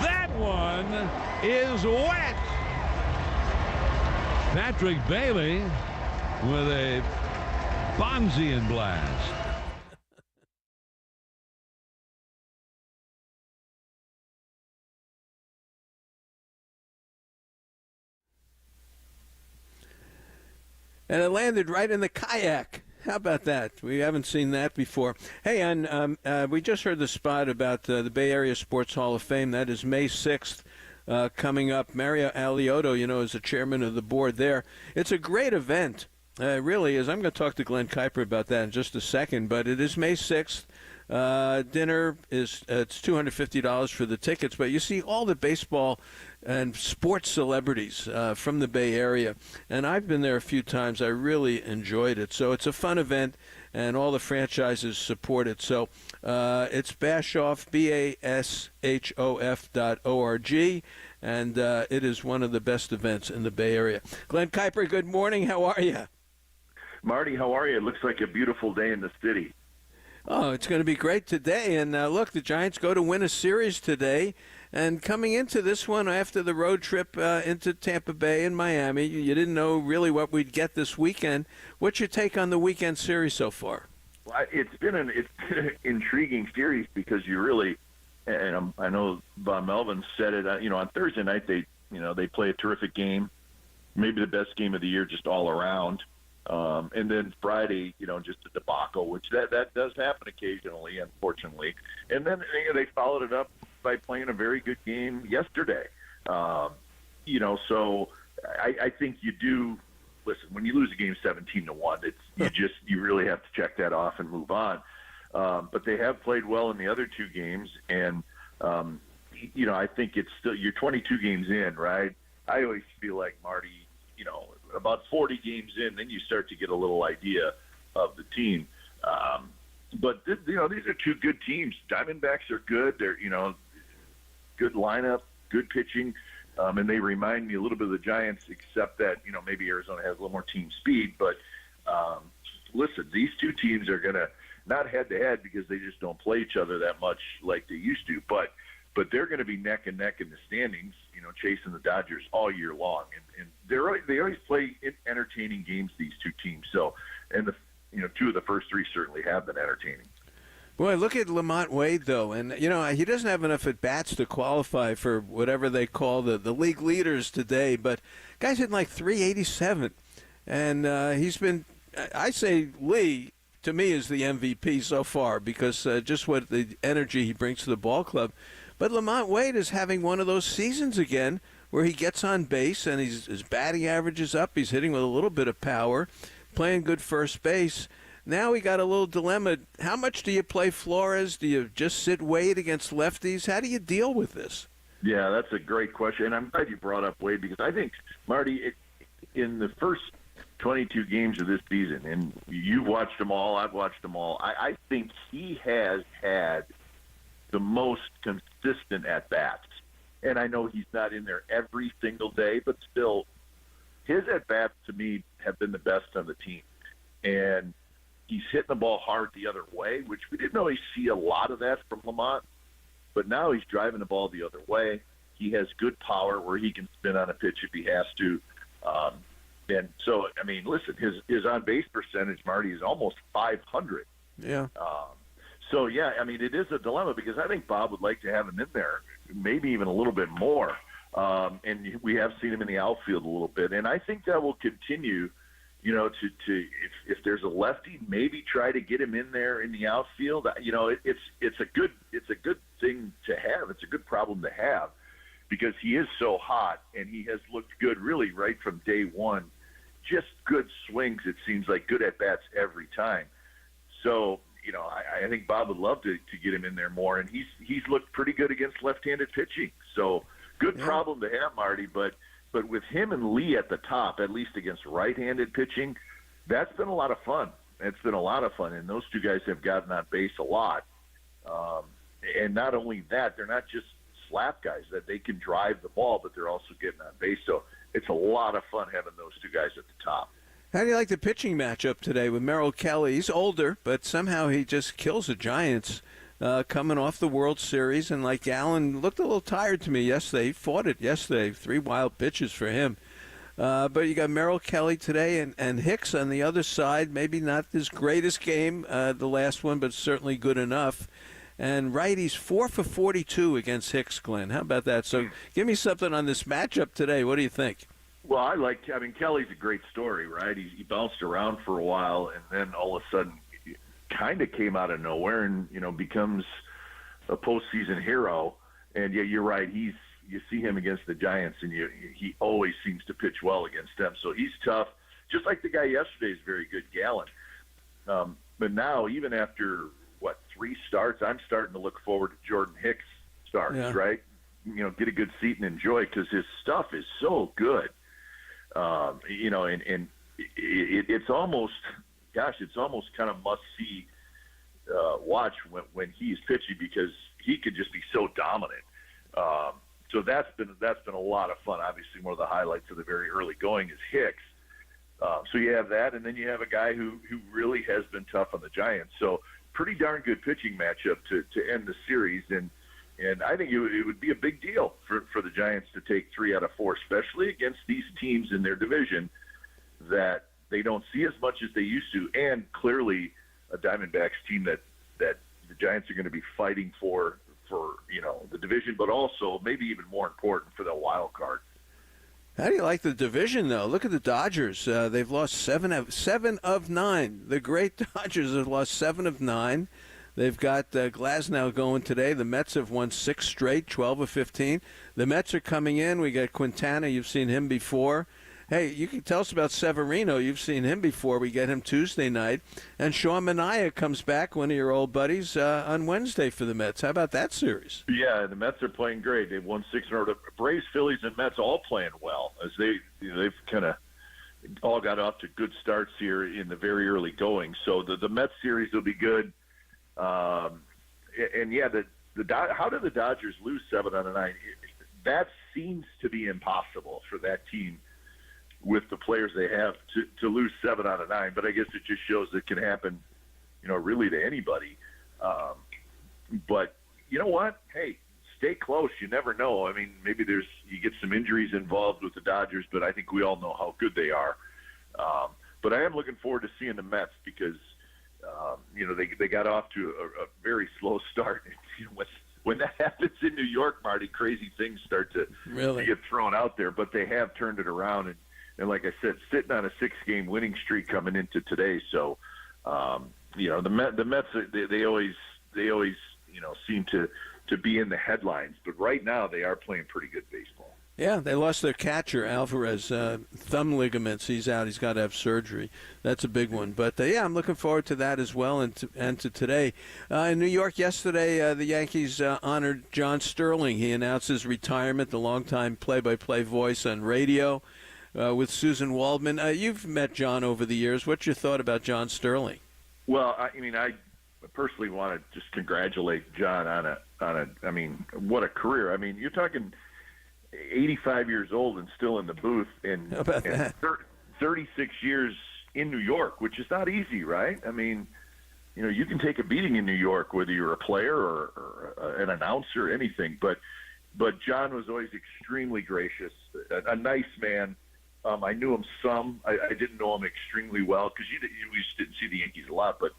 That one is wet. Patrick Bailey with a Bonzian blast. And it landed right in the kayak. How about that? We haven't seen that before. Hey, and we just heard the spot about the Bay Area Sports Hall of Fame. That is May 6th coming up. Mario Alioto, is the chairman of the board there. It's a great event. It really is. I'm going to talk to Glenn Kuiper about that in just a second, but it is May 6th. Dinner is it's $250 for the tickets, but you see all the baseball and sports celebrities from the Bay Area, and I've been there a few times. I really enjoyed it. So it's a fun event, and all the franchises support it. So it's Bashoff, BASHOF.org, and it is one of the best events in the Bay Area. Glenn Kuiper, good morning. How are you? Marty, how are you? It looks like a beautiful day in the city. Oh, it's going to be great today. And look, the Giants go to win a series today. And coming into this one after the road trip into Tampa Bay and Miami, you didn't know really what we'd get this weekend. What's your take on the weekend series so far? Well, it's been an intriguing series because you really, and I know Bob Melvin said it. On Thursday night they play a terrific game, maybe the best game of the year just all around. And then Friday, just a debacle, which that does happen occasionally, unfortunately. And then they followed it up by playing a very good game yesterday. So I think you do. Listen, when you lose a game 17-1, you really have to check that off and move on. But they have played well in the other two games, and I think it's still you're 22 games in, right? I always feel like Marty, about 40 games in, then you start to get a little idea of the team. But these are two good teams. Diamondbacks are good. They're good lineup, good pitching, and they remind me a little bit of the Giants, except that maybe Arizona has a little more team speed. But listen, these two teams are gonna not head to head because they just don't play each other that much like they used to. But they're going to be neck and neck in the standings, chasing the Dodgers all year long. And they always play entertaining games, these two teams. So, and two of the first three certainly have been entertaining. Boy, look at Lamont Wade, though. And, he doesn't have enough at-bats to qualify for whatever they call the league leaders today. But guy's hitting like 387. And he's been, I say Lee, to me, is the MVP so far because just what the energy he brings to the ball club. But Lamont Wade is having one of those seasons again where he gets on base and his batting average is up. He's hitting with a little bit of power, playing good first base. Now we got a little dilemma. How much do you play Flores? Do you just sit Wade against lefties? How do you deal with this? Yeah, that's a great question. And I'm glad you brought up Wade because I think, Marty, in the first 22 games of this season, and you've watched them all, I've watched them all, I think he has had the most consistent at-bats. And I know he's not in there every single day, but still, his at-bats to me have been the best on the team. And he's hitting the ball hard the other way, which we didn't always see a lot of that from Lamont. But now he's driving the ball the other way. He has good power where he can spin on a pitch if he has to. And so, listen, his on-base percentage, Marty, is almost 500. Yeah. So, yeah, it is a dilemma because I think Bob would like to have him in there, maybe even a little bit more. And we have seen him in the outfield a little bit. And I think that will continue, if there's a lefty, maybe try to get him in there in the outfield. It's a good thing to have. It's a good problem to have because he is so hot and he has looked good really right from day one. Just good swings, it seems like, good at-bats every time. So, I think Bob would love to get him in there more, and he's looked pretty good against left-handed pitching. So good problem to have, Marty. But with him and Lee at the top, at least against right-handed pitching, that's been a lot of fun. It's been a lot of fun, and those two guys have gotten on base a lot. And not only that, they're not just slap guys, that they can drive the ball, but they're also getting on base. So it's a lot of fun having those two guys at the top. How do you like the pitching matchup today with Merrill Kelly? He's older, but somehow he just kills the Giants coming off the World Series. And like Allen looked a little tired to me yesterday. He fought it yesterday. 3 wild pitches for him. But you got Merrill Kelly today and Hicks on the other side. Maybe not his greatest game, the last one, but certainly good enough. And he's 4 for 42 against Hicks, Glenn. How about that? So give me something on this matchup today. What do you think? Well, Kelly's a great story, right? He bounced around for a while, and then all of a sudden kind of came out of nowhere and, becomes a postseason hero. And, yeah, you're right. You see him against the Giants, and he always seems to pitch well against them. So he's tough. Just like the guy yesterday is very good, Gallen. But now, even after, 3 starts, I'm starting to look forward to Jordan Hicks starts, right? Get a good seat and enjoy because his stuff is so good. And it's almost kind of must-see watch when he's pitching because he could just be so dominant. So that's been a lot of fun. Obviously, one of the highlights of the very early going is Hicks. So you have that, and then you have a guy who really has been tough on the Giants. So pretty darn good pitching matchup to end the series, and I think it would be a big deal for the Giants to take 3 out of 4, especially against these teams in their division that they don't see as much as they used to, and clearly a Diamondbacks team that the Giants are going to be fighting for the division, but also maybe even more important for the wild card. How do you like the division, though? Look at the Dodgers. They've lost 7 of 9. The great Dodgers have lost 7 of 9. They've got Glasnow going today. The Mets have won 6 straight, 12 of 15. The Mets are coming in. We got Quintana. You've seen him before. Hey, you can tell us about Severino. You've seen him before. We get him Tuesday night. And Sean Manaea comes back, one of your old buddies, on Wednesday for the Mets. How about that series? Yeah, the Mets are playing great. They've won 6 in a row. Braves, Phillies, and Mets all playing well as they've kind of all got off to good starts here in the very early going. So the Mets series will be good. How did the Dodgers lose 7 out of 9? That seems to be impossible for that team with the players they have to lose 7 out of 9. But I guess it just shows it can happen, really to anybody. But you know what? Hey, stay close. You never know. I mean, maybe you get some injuries involved with the Dodgers, but I think we all know how good they are. But I am looking forward to seeing the Mets because, they got off to a very slow start. When that happens in New York, Marty, crazy things start to get thrown out there. But they have turned it around, and like I said, sitting on a 6-game winning streak coming into today. So, the Mets they always seem to be in the headlines. But right now they are playing pretty good baseball. Yeah, they lost their catcher, Alvarez, thumb ligaments. He's out. He's got to have surgery. That's a big one. But, I'm looking forward to that as well and to today. In New York yesterday, the Yankees honored John Sterling. He announced his retirement, the longtime play-by-play voice on radio with Susan Waldman. You've met John over the years. What's your thought about John Sterling? Well, I personally want to just congratulate John on what a career. I mean, you're talking 85 years old and still in the booth, and, how about that? 36 years in New York, which is not easy, right? I mean, you can take a beating in New York, whether you're a player or an announcer or anything. But John was always extremely gracious, a nice man. I knew him some. I didn't know him extremely well because we just didn't see the Yankees a lot. But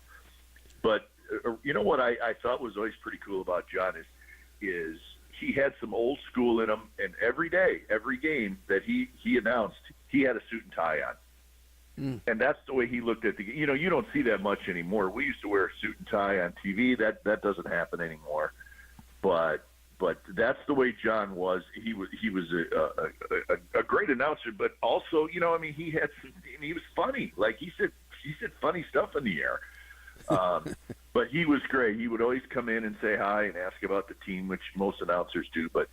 you know what I thought was always pretty cool about John is he had some old school in him, and every day, every game that he announced, he had a suit and tie on. And that's the way he looked at you don't see that much anymore. We used to wear a suit and tie on TV. That doesn't happen anymore. But that's the way John was. He was a great announcer, but also, he had he was funny. Like he said funny stuff in the air. But he was great. He would always come in and say hi and ask about the team, which most announcers do. But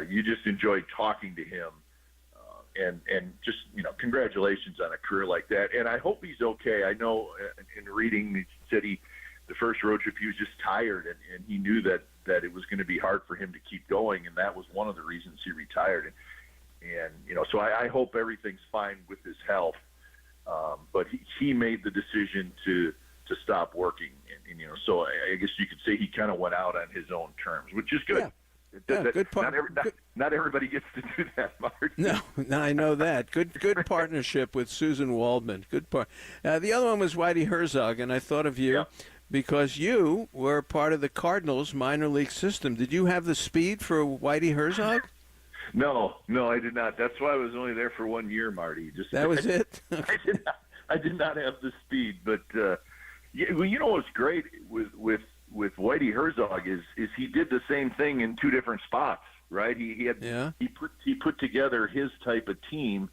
you just enjoyed talking to him, and just congratulations on a career like that. And I hope he's okay. I know in reading he said the first road trip he was just tired, and he knew that it was going to be hard for him to keep going, and that was one of the reasons he retired. And so I hope everything's fine with his health. But he made the decision to stop working, and so I guess you could say he kind of went out on his own terms, which is good. Yeah. Good Not everybody gets to do that, Marty. No, I know that. Good partnership with Susan Waldman. Good part. The other one was Whitey Herzog, and I thought of you because you were part of the Cardinals minor league system. Did you have the speed for Whitey Herzog? No, I did not. That's why I was only there for 1 year, Marty. That was it? I did not have the speed, but what's great with Whitey Herzog is he did the same thing in two different spots, right? He put together his type of team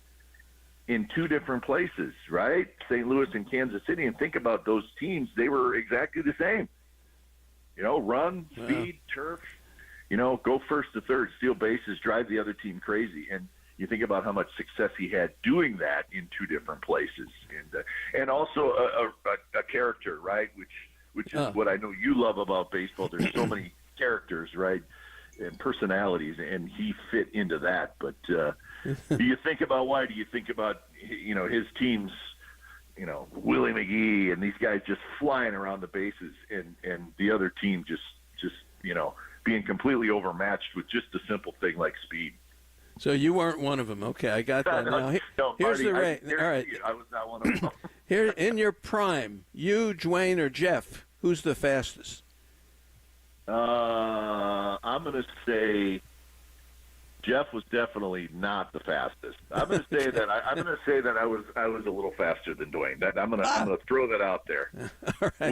in two different places, right? St. Louis and Kansas City, and think about those teams; they were exactly the same. Run, speed, turf. Go first to third, steal bases, drive the other team crazy, and you think about how much success he had doing that in two different places, and also a character, right? Which is what I know you love about baseball. There's so many characters, right, and personalities, and he fit into that. But do you think about why? Do you think about his teams? Willie McGee and these guys just flying around the bases, and the other team just being completely overmatched with just a simple thing like speed. So you weren't one of them. Okay, I got that. Now, here's Marty, the rate. All right. I was not one of them. Here, in your prime, you, Dwayne, or Jeff, who's the fastest? I'm going to say Jeff was definitely not the fastest. I'm going to say that I was a little faster than Dwayne. I'm going to throw that out there. All right,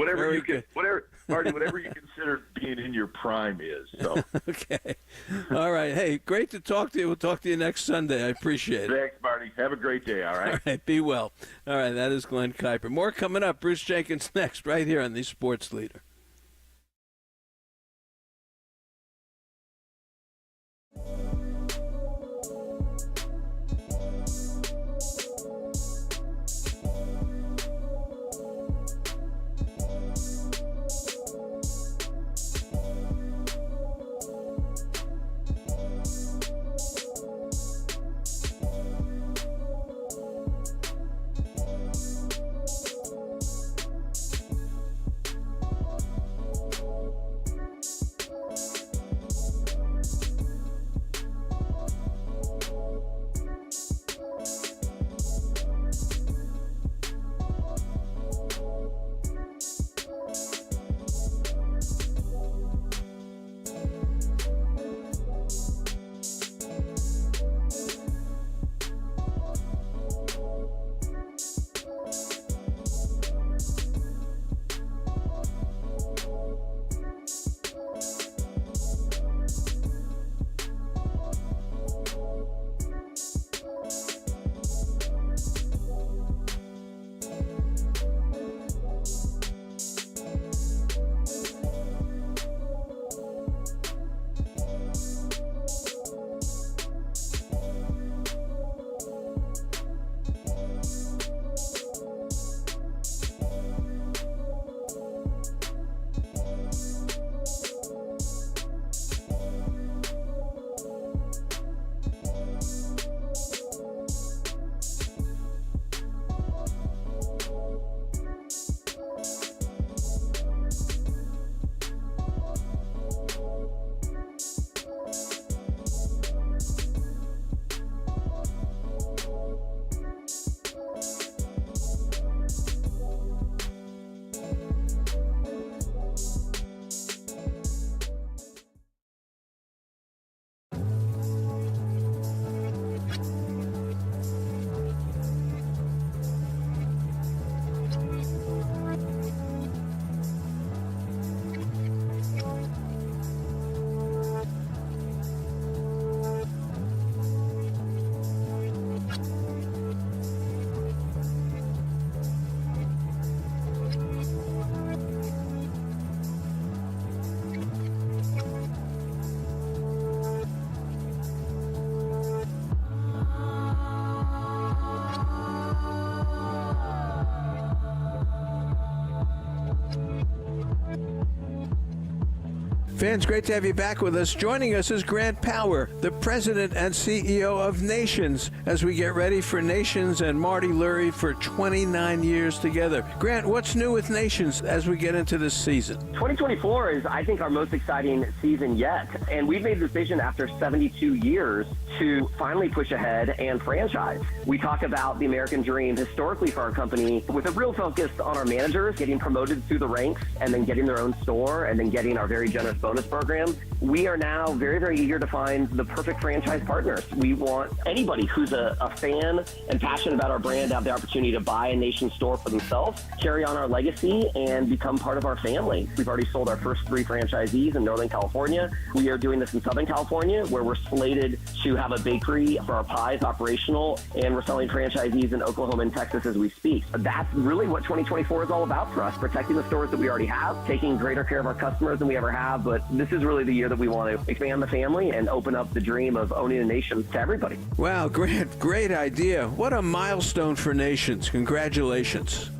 Marty, whatever you consider being in your prime is. So. Okay. All right. Hey, great to talk to you. We'll talk to you next Sunday. I appreciate it. Thanks, Marty. Have a great day. All right. All right. Be well. All right. That is Glenn Kuiper. More coming up. Bruce Jenkins next, right here on the Sports Leader. Fans, great to have you back with us. Joining us is Grant Power, the president and CEO of Nations, as we get ready for Nations and Marty Lurie for 29 years together. Grant, what's new with Nations as we get into this season? 2024 is, I think, our most exciting season yet. And we've made the decision after 72 years to finally push ahead and franchise. We talk about the American dream historically for our company with a real focus on our managers getting promoted through the ranks and then getting their own store and then getting our very generous bonus program. We are now very, very eager to find the perfect franchise partners. We want anybody who's a fan and passionate about our brand to have the opportunity to buy a Nation store for themselves, carry on our legacy, and become part of our family. We've already sold our first 3 franchisees in Northern California. We are doing this in Southern California, where we're slated to have a bakery for our pies operational, and we're selling franchisees in Oklahoma and Texas as we speak. That's really what 2024 is all about for us, protecting the stores that we already have, taking greater care of our customers than we ever have, but this is really the year that we want to expand the family and open up the dream of owning a Nation to everybody. Wow, Grant, great idea. What a milestone for Nations. Congratulations.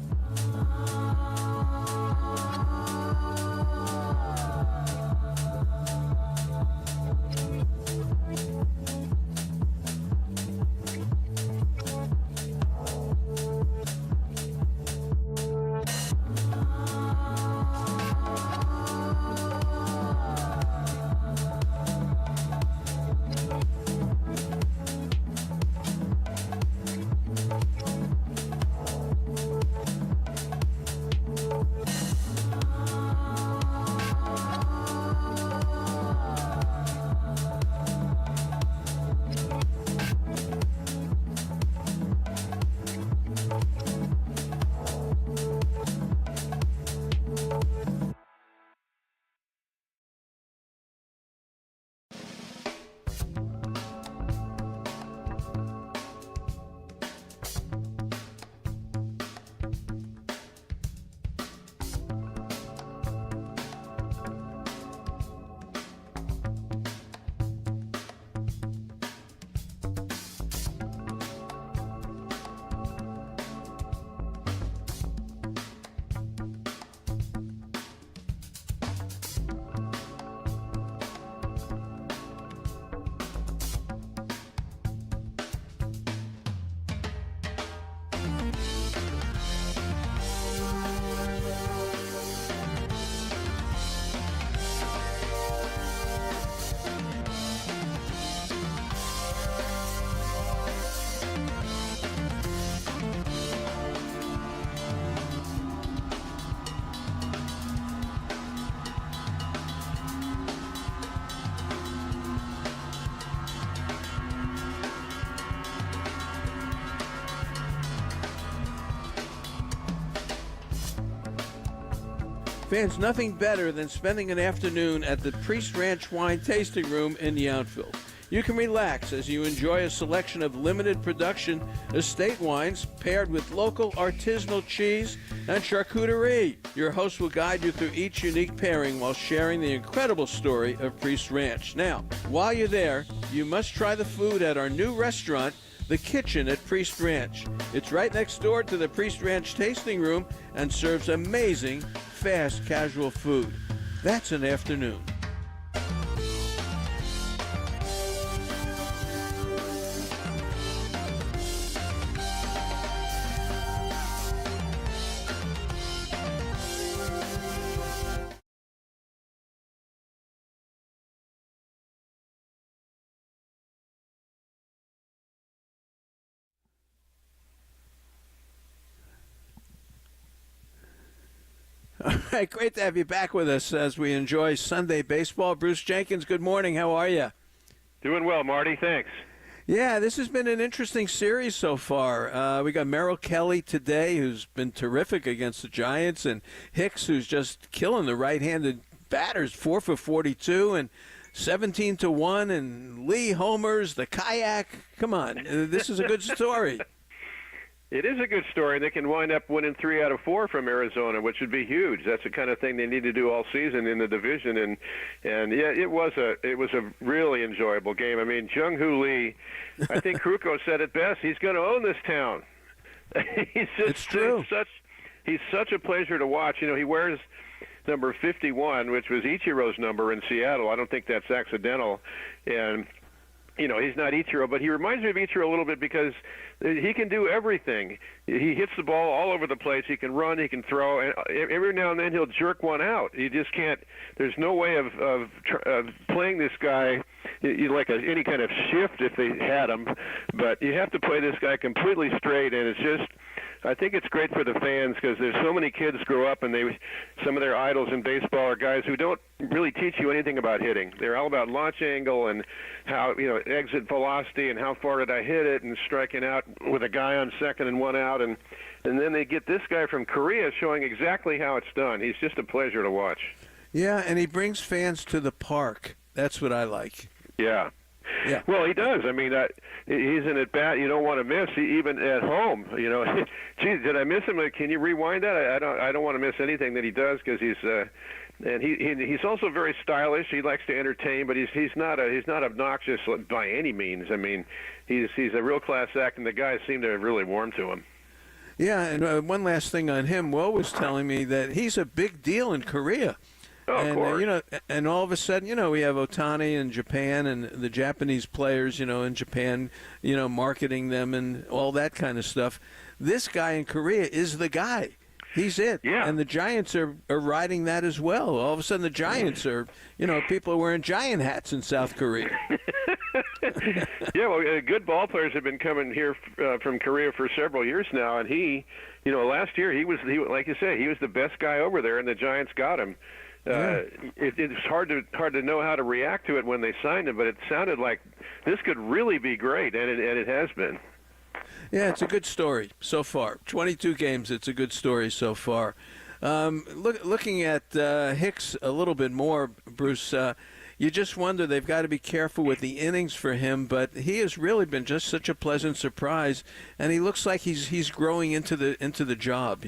Fans, nothing better than spending an afternoon at the Priest Ranch Wine Tasting Room in Yountville. You can relax as you enjoy a selection of limited production estate wines paired with local artisanal cheese and charcuterie. Your host will guide you through each unique pairing while sharing the incredible story of Priest Ranch. Now, while you're there, you must try the food at our new restaurant, The Kitchen at Priest Ranch. It's right next door to the Priest Ranch Tasting Room and serves amazing, fast, casual food. That's an afternoon. All right, great to have you back with us as we enjoy Sunday baseball. Bruce Jenkins, good morning. How are you? Doing well, Marty. Thanks. Yeah, this has been an interesting series so far. We got Merrill Kelly today, who's been terrific against the Giants, and Hicks, who's just killing the right-handed batters, 4 for 42 and 17-1, and Lee homers, the kayak. Come on, this is a good story. It is a good story. They can wind up winning 3 out of 4 from Arizona, which would be huge. That's the kind of thing they need to do all season in the division. And yeah, it was a really enjoyable game. I mean, Jung-Hoo Lee, I think Kruko said it best. He's going to own this town. It's true. He's such a pleasure to watch. You know, he wears number 51, which was Ichiro's number in Seattle. I don't think that's accidental. And he's not Ichiro, but he reminds me of Ichiro a little bit because he can do everything. He hits the ball all over the place. He can run, he can throw, and every now and then he'll jerk one out. You just can't. There's no way of playing this guy like any kind of shift if they had him, but you have to play this guy completely straight, and it's just. I think it's great for the fans because there's so many kids grow up and some of their idols in baseball are guys who don't really teach you anything about hitting. They're all about launch angle and how, exit velocity and how far did I hit it and striking out with a guy on second and one out. And then they get this guy from Korea showing exactly how it's done. He's just a pleasure to watch. Yeah, and he brings fans to the park. That's what I like. Yeah. Yeah. Well, he does. I mean, he's an at-bat you don't want to miss, even at home. Geez, did I miss him? Can you rewind that? I don't want to miss anything that he does because he's also very stylish. He likes to entertain, but he's not obnoxious by any means. I mean, he's a real class act, and the guys seem to have really warmed to him. Yeah, and one last thing on him. Will was telling me that he's a big deal in Korea. Oh, of course. And all of a sudden, we have Ohtani in Japan and the Japanese players, in Japan, marketing them and all that kind of stuff. This guy in Korea is the guy. He's it. Yeah. And the Giants are riding that as well. All of a sudden, the Giants are, people are wearing giant hats in South Korea. Yeah, well, good ball players have been coming here from Korea for several years now, and he, last year he was like you say, he was the best guy over there, and the Giants got him. It's hard to know how to react to it when they signed him, but it sounded like this could really be great, and it has been. Yeah, it's a good story so far. 22 games, it's a good story so far. Looking at Hicks a little bit more, Bruce, you just wonder, they've got to be careful with the innings for him, but he has really been just such a pleasant surprise, and he looks like he's growing into the job,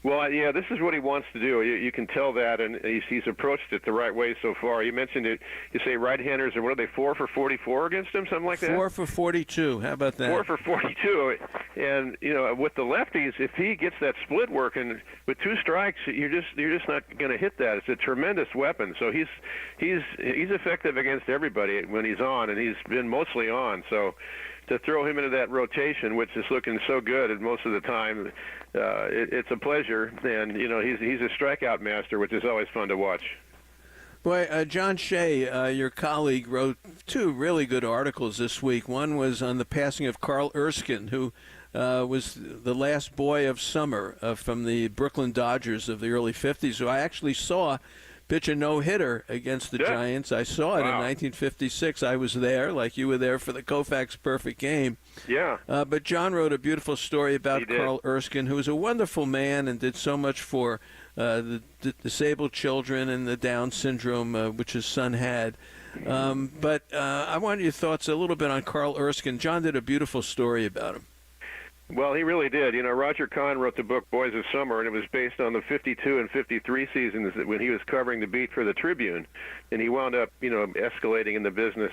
Well, yeah, this is what he wants to do. You can tell that, and he's approached it the right way so far. You mentioned it. You say right-handers are, what are they, 4 for 44 against him, something like that? 4 for 42. How about that? 4 for 42. And with the lefties, if he gets that split working with 2 strikes, you're just not going to hit that. It's a tremendous weapon. So he's effective against everybody when he's on, and he's been mostly on. So to throw him into that rotation, which is looking so good at most of the time, it's a pleasure. And he's a strikeout master, which is always fun to watch. Boy, John Shea, your colleague, wrote 2 really good articles this week. One was on the passing of Carl Erskine, who was the last boy of summer from the Brooklyn Dodgers of the early 50s, who I actually saw pitch a no-hitter against the Giants. I saw it in 1956. I was there, like you were there for the Koufax perfect game. Yeah. But John wrote a beautiful story about Carl Erskine, who was a wonderful man and did so much for the disabled children and the Down syndrome, which his son had. But I wanted your thoughts a little bit on Carl Erskine. John did a beautiful story about him. Well, he really did. Roger Kahn wrote the book Boys of Summer, and it was based on the 52 and 53 seasons when he was covering the beat for the Tribune, and he wound up, escalating in the business.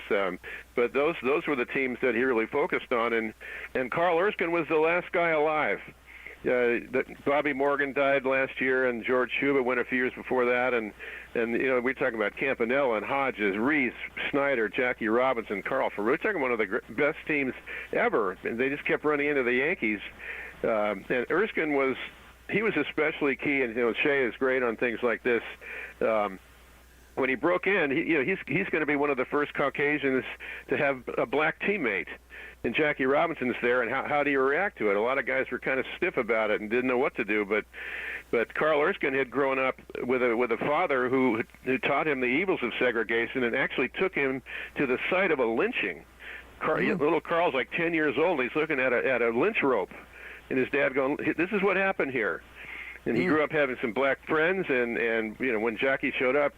But those were the teams that he really focused on, and Carl Erskine was the last guy alive. Bobby Morgan died last year, and George Shuba went a few years before that, and we're talking about Campanella and Hodges, Reese, Snyder, Jackie Robinson, Carl Farooq. We're talking one of the best teams ever, and they just kept running into the Yankees. And Erskine was especially key, and Shea is great on things like this. When he broke in, he's going to be one of the first Caucasians to have a black teammate. And Jackie Robinson's there, and how do you react to it? A lot of guys were kind of stiff about it and didn't know what to do, but Carl Erskine had grown up with a father who taught him the evils of segregation and actually took him to the site of a lynching. Little Carl's like 10 years old. He's looking at a lynch rope, and his dad going, "This is what happened here." And he grew up having some black friends, and when Jackie showed up,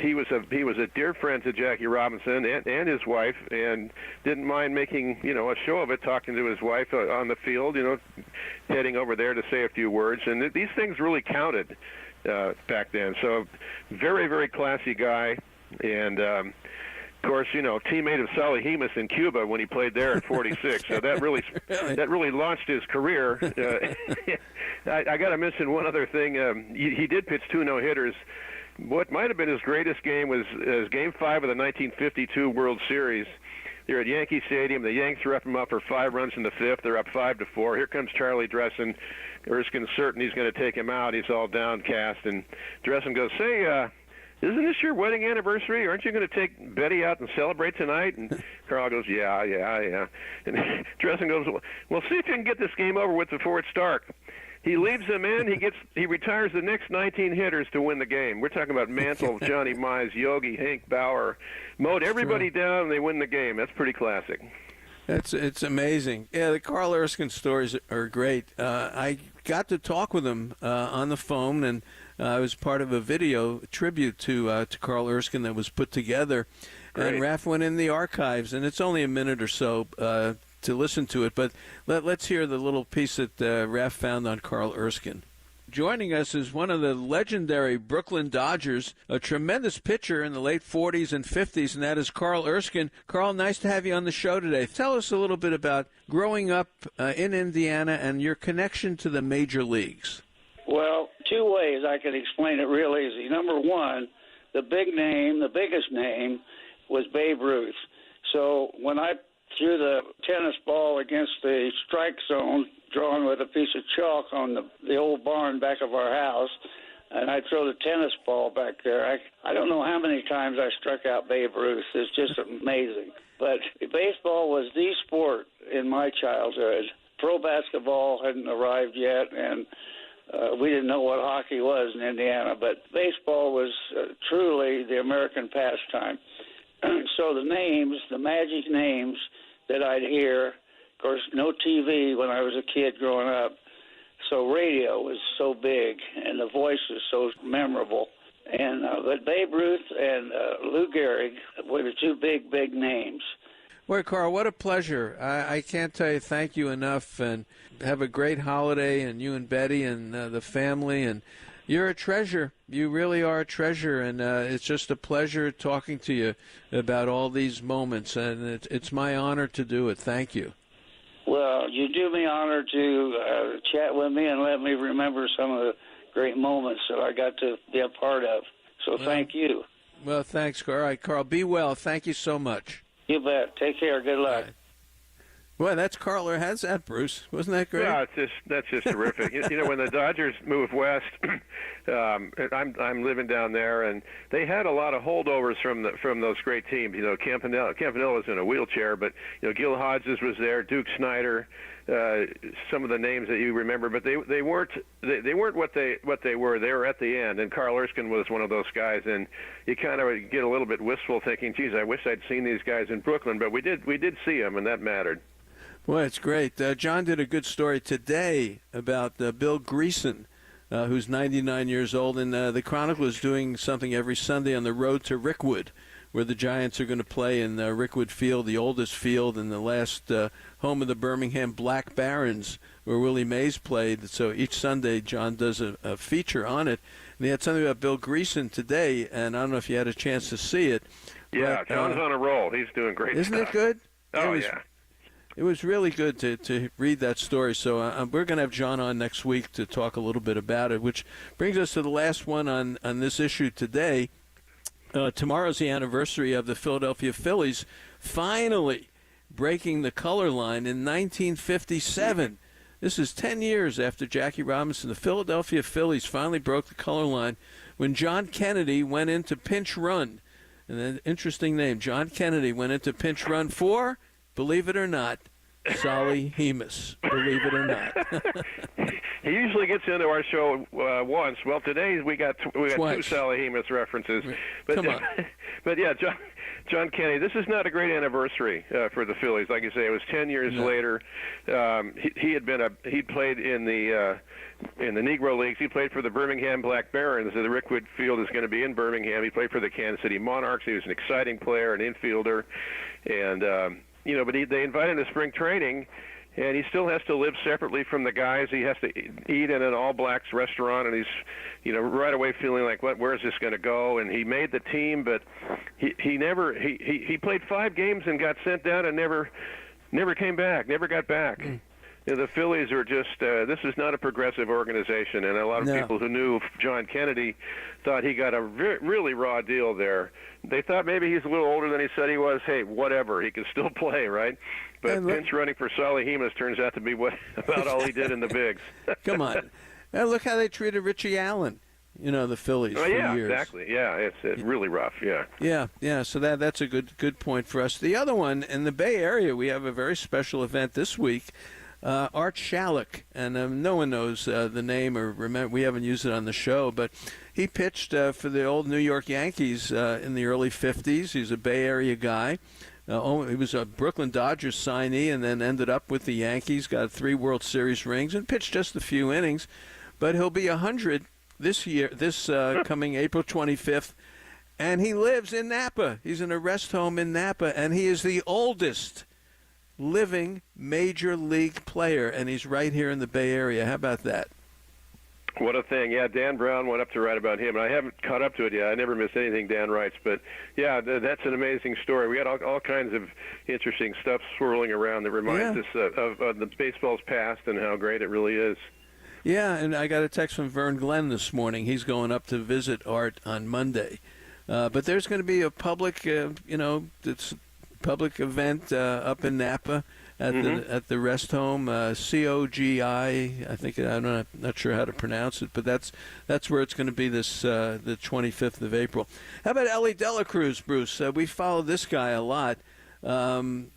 he was a dear friend to Jackie Robinson and his wife, and didn't mind making a show of it, talking to his wife on the field, heading over there to say a few words, and these things really counted back then. So very, very classy guy, and Of course, teammate of Sally Hemus in Cuba when he played there at 46. So that really launched his career. I got to mention one other thing. He did pitch 2 no-hitters. What might have been his greatest game was Game 5 of the 1952 World Series. They're at Yankee Stadium. The Yanks rep him up for 5 runs in the 5th. They're up 5-4. Here comes Charlie Dressen. Erskine's certain he's going to take him out. He's all downcast. And Dressen goes, "Say, isn't this your wedding anniversary? Aren't you going to take Betty out and celebrate tonight?" And Carl goes, yeah. And Dressen goes, "Well, see if you can get this game over with before it's dark." He leaves them in. He retires the next 19 hitters to win the game. We're talking about Mantle, Johnny Mize, Yogi, Hank Bauer, mowed everybody down, and they win the game. That's pretty classic. It's amazing. Yeah, the Carl Erskine stories are great. I got to talk with him on the phone, and I was part of a video tribute to Carl Erskine that was put together. Great. And Raf went in the archives, and it's only a minute or so to listen to it, but let's hear the little piece that Raf found on Carl Erskine. Joining us is one of the legendary Brooklyn Dodgers, a tremendous pitcher in the late 40s and 50s, and that is Carl Erskine. Carl, nice to have you on the show today. Tell us a little bit about growing up in Indiana and your connection to the major leagues. Well, 2 ways I could explain it real easy. Number one, the biggest name was Babe Ruth. So when I threw the tennis ball against the strike zone, drawn with a piece of chalk on the old barn back of our house, and I'd throw the tennis ball back there. I don't know how many times I struck out Babe Ruth. It's just amazing. But baseball was the sport in my childhood. Pro basketball hadn't arrived yet, and we didn't know what hockey was in Indiana, but baseball was truly the American pastime. So the magic names that I'd hear, of course, no TV when I was a kid growing up, so radio was so big, and the voice was so memorable. And but Babe Ruth and Lou Gehrig were the 2 big names. Boy, Carl, what a pleasure. I can't tell you thank you enough, and have a great holiday, and you and Betty and the family, and you're a treasure. You really are a treasure, and it's just a pleasure talking to you about all these moments, and it's my honor to do it. Thank you. Well, you do me honor to chat with me and let me remember some of the great moments that I got to be a part of. So thank you. Well, thanks, Carl. All right, Carl, be well. Thank you so much. You bet. Take care. Good luck. Boy, that's Carl. How's that, Bruce? Wasn't that great? Yeah, that's just terrific. When the Dodgers moved west, I'm living down there, and they had a lot of holdovers from those great teams. Campanella was in a wheelchair, but Gil Hodges was there, Duke Snyder, some of the names that you remember, but they weren't what they were. They were at the end, and Carl Erskine was one of those guys, and you kind of get a little bit wistful, thinking, "Geez, I wish I'd seen these guys in Brooklyn," but we did see them, and that mattered. Boy, it's great. John did a good story today about Bill Greason, who's 99 years old, and the Chronicle is doing something every Sunday on the road to Rickwood, where the Giants are going to play in Rickwood Field, the oldest field and the last home of the Birmingham Black Barons, where Willie Mays played. So each Sunday, John does a feature on it. And they had something about Bill Greason today, and I don't know if you had a chance to see it. Yeah, but, John's on a roll. He's doing great Isn't stuff. It good? Oh, yeah. It was really good to read that story. So we're going to have John on next week to talk a little bit about it, which brings us to the last one on this issue today. Tomorrow's the anniversary of the Philadelphia Phillies finally breaking the color line in 1957. This is 10 years after Jackie Robinson. The Philadelphia Phillies finally broke the color line when John Kennedy went into pinch run. And an interesting name, John Kennedy went into pinch run for, believe it or not, Sally Hemus. Believe it or not. He usually gets into our show once. Well, today we got 2 Sally Hemus references. But, come on. But yeah, John Kennedy. This is not a great anniversary for the Phillies. Like you say, it was 10 years later. He played in the Negro Leagues. He played for the Birmingham Black Barons. The Rickwood Field is going to be in Birmingham. He played for the Kansas City Monarchs. He was an exciting player, an infielder, and but they invited him to spring training, and he still has to live separately from the guys. He has to eat in an all-blacks restaurant, and he's, right away feeling like, where's this going to go? And he made the team, but he played 5 games and got sent down and never came back, never got back. You know, the Phillies are just, this is not a progressive organization, and a lot of people who knew John Kennedy thought he got a really raw deal there. They thought maybe he's a little older than he said he was. Hey, whatever, he can still play, right? But pinch running for Salahimas turns out to be about all he did in the bigs. Come on. And look how they treated Richie Allen, you know, the Phillies for years. Exactly. Yeah, it's really rough, yeah. Yeah, so that's a good point for us. The other one, in the Bay Area, we have a very special event this week. Art Shalek, and no one knows the name or remember. We haven't used it on the show, but he pitched for the old New York Yankees in the early 50s. He's a Bay Area guy. He was a Brooklyn Dodgers signee and then ended up with the Yankees, got 3 World Series rings, and pitched just a few innings. But he'll be 100 this year, coming April 25th, and he lives in Napa. He's in a rest home in Napa, and he is the oldest living major league player, and he's right here in the Bay Area. How about that? What a thing. Yeah, Dan Brown went up to write about him, and I haven't caught up to it yet. I never miss anything Dan writes, but yeah, that's an amazing story. We got all kinds of interesting stuff swirling around that reminds us of the baseball's past and how great it really is. Yeah, and I got a text from Vern Glenn this morning. He's going up to visit Art on Monday. But there's going to be a public, public event up in Napa at the rest home, COGI. I think I'm not sure how to pronounce it, but that's where it's going to be this the 25th of April. How about Ellie Dela Cruz, Bruce? We follow this guy a lot.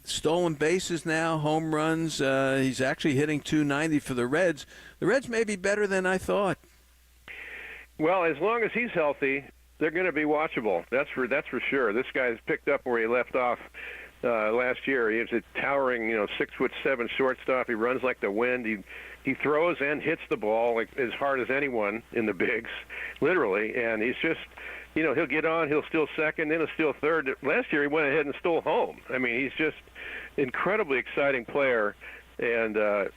Stolen bases now, home runs. He's actually hitting .290 for the Reds. The Reds may be better than I thought. Well, as long as he's healthy, they're going to be watchable. That's for sure. This guy's picked up where he left off last year. He's a towering, 6'7" shortstop. He runs like the wind. He throws and hits the ball like as hard as anyone in the bigs, literally. And he's just, he'll get on, he'll steal second, then he'll steal third. Last year he went ahead and stole home. I mean, he's just incredibly exciting player. And I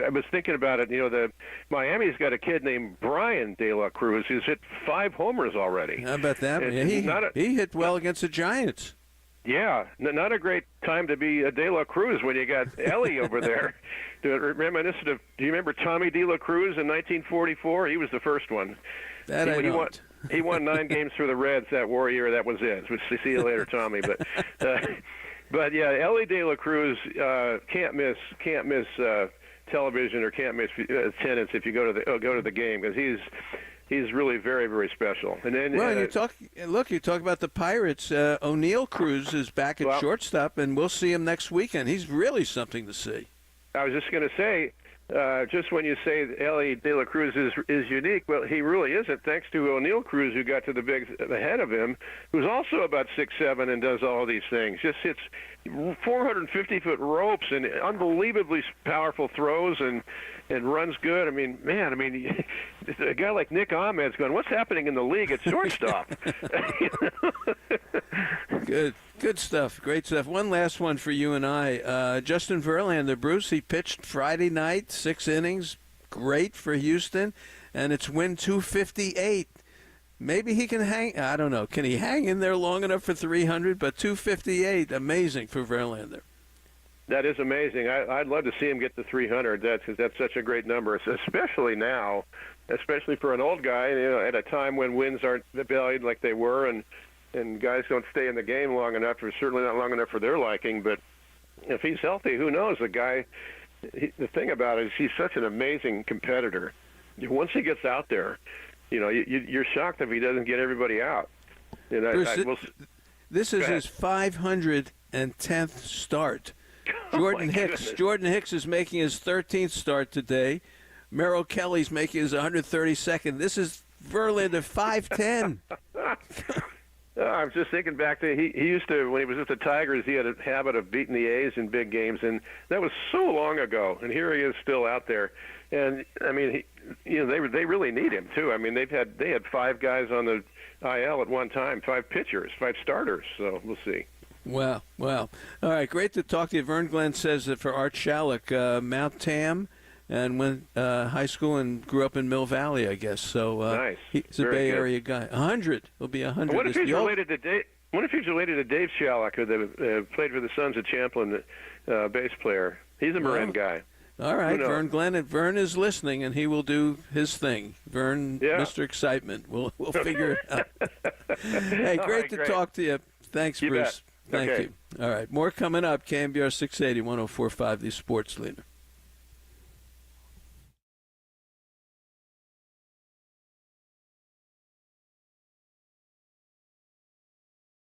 was thinking about it. The Miami's got a kid named Brian De La Cruz who's hit 5 homers already. How about that? Yeah, he hit well against the Giants. Yeah, not a great time to be a De La Cruz when you got Ellie over there. Do you remember Tommy De La Cruz in 1944? He was the first one. That I don't. He won 9 games for the Reds that war year. That was it. See you later, Tommy. But yeah, Ellie De La Cruz can't miss television or can't miss attendance if you go to the game because he's really very, very special. And then you talk about the Pirates. O'Neal Cruz is back at shortstop, and we'll see him next weekend. He's really something to see. I was just going to say, just when you say Ellie De La Cruz is unique, well, he really isn't, thanks to O'Neal Cruz, who got to the bigs ahead of him, who's also about 6'7" and does all these things. Just hits 450-foot ropes and unbelievably powerful throws and runs good. I mean, a guy like Nick Ahmed's going, what's happening in the league at shortstop? Good stuff. Great stuff. One last one for you and I. Justin Verlander, Bruce, he pitched Friday night, 6 innings. Great for Houston, and it's win 258. Maybe he can hang. I don't know. Can he hang in there long enough for 300? But 258, amazing for Verlander. That is amazing. I'd love to see him get to 300. That's such a great number, especially now, especially for an old guy. At a time when wins aren't valued like they were, and guys don't stay in the game long enough, or certainly not long enough for their liking. But if he's healthy, who knows? The guy. The thing about it is he's such an amazing competitor. Once he gets out there, you're shocked if he doesn't get everybody out. Bruce, this is his 510th start. Jordan Hicks is making his 13th start today. Merrill Kelly's making his 132nd. This is Verlander 510. I was just thinking back to he used to, when he was with the Tigers, he had a habit of beating the A's in big games, and that was so long ago. And here he is still out there. And I mean, they really need him too. I mean, they had 5 guys on the IL at one time, 5 pitchers, 5 starters. So we'll see. Wow. All right, great to talk to you. Vern Glenn says that for Art Shalek, Mount Tam, and went high school and grew up in Mill Valley, I guess. So nice. He's a Bay Area guy. 100. He'll be 100. What if he's related to Dave? What if he's related to Dave Shallock, who played for the Sons of Champlin, bass player? He's a Marin guy. All right, Vern Glenn. Vern is listening, and he will do his thing. Vern, Mr. Excitement. We'll figure it out. Hey, great to talk to you. Thanks, You Bruce. bet. Thank you. All right, more coming up. KNBR 680, 104.5, the Sports Leader.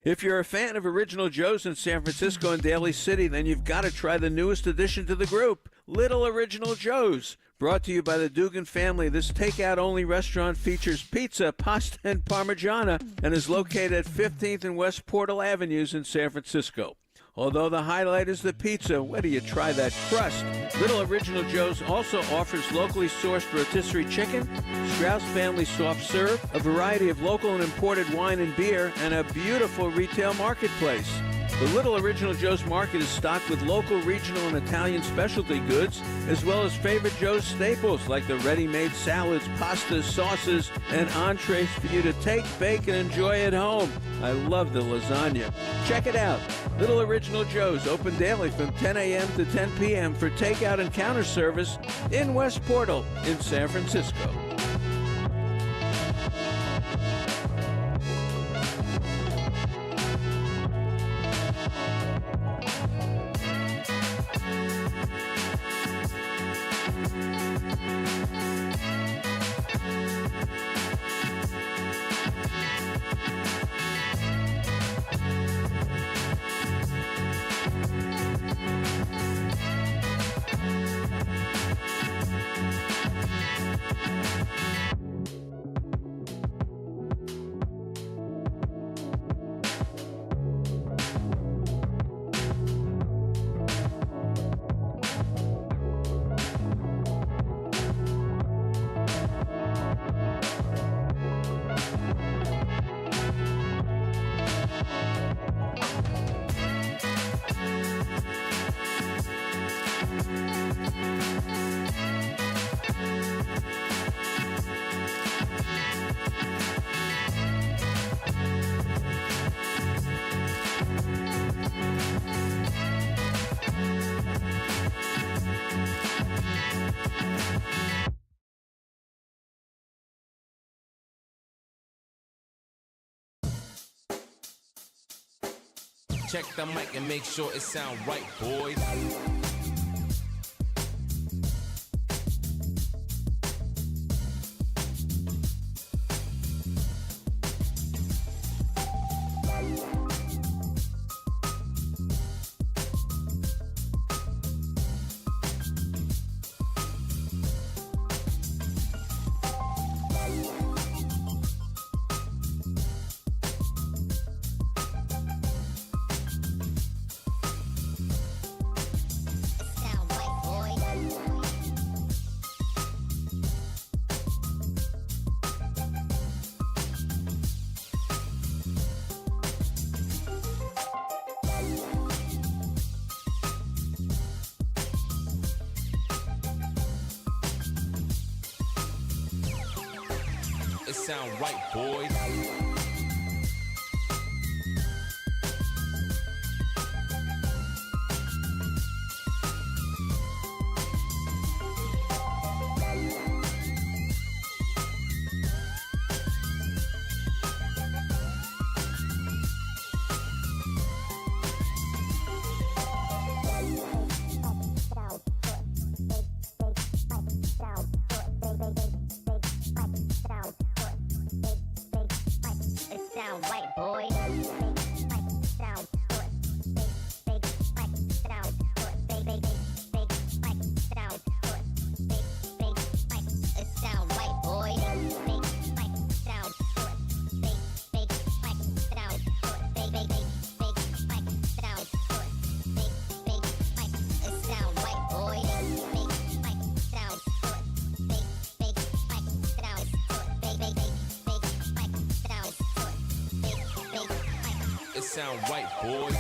If you're a fan of Original Joe's in San Francisco and Daly City, then you've got to try the newest addition to the group, Little Original Joe's. Brought to you by the Dugan family, this takeout-only restaurant features pizza, pasta, and Parmigiana and is located at 15th and West Portal Avenues in San Francisco. Although the highlight is the pizza, where do you try that crust? Little Original Joe's also offers locally sourced rotisserie chicken, Strauss family soft serve, a variety of local and imported wine and beer, and a beautiful retail marketplace. The Little Original Joe's Market is stocked with local, regional, and Italian specialty goods, as well as favorite Joe's staples like the ready-made salads, pastas, sauces, and entrees for you to take, bake, and enjoy at home. I love the lasagna. Check it out. Little Original Joe's, open daily from 10 a.m. to 10 p.m. for takeout and counter service in West Portal in San Francisco. Check the mic and make sure it sound right, boys. It sound right, boys. Sound right, boys.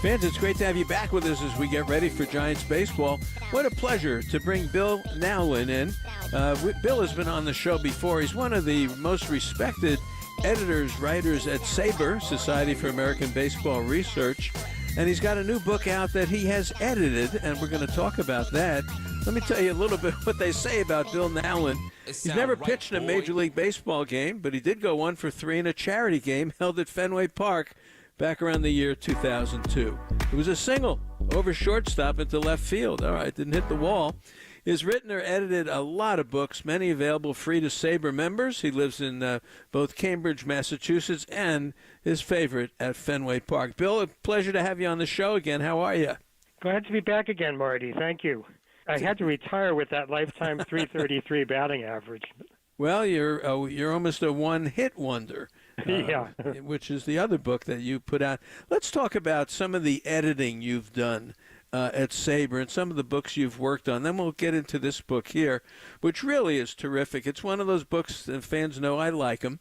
Fans, it's great to have you back with us as we get ready for Giants baseball. What a pleasure to bring Bill Nowlin in. Bill has been on the show before. He's one of the most respected editors, writers at SABR, Society for American Baseball Research. And he's got a new book out that he has edited, and we're going to talk about that. Let me tell you a little bit what they say about Bill Nowlin. He's never pitched in a Major League Baseball game, but he did go 1 for 3 in a charity game held at Fenway Park back around the year 2002. It was a single over shortstop into left field. All right, didn't hit the wall. He's written or edited a lot of books, many available free to SABR members. He lives in both Cambridge, Massachusetts, and his favorite at Fenway Park. Bill, a pleasure to have you on the show again. How are you? Glad to be back again, Marty. Thank you. I had to retire with that lifetime 333 batting average. Well, you're almost a one-hit wonder, yeah. Which is the other book that you put out. Let's talk about some of the editing you've done at SABR and some of the books you've worked on. Then we'll get into this book here, which really is terrific. It's one of those books that fans know I like them.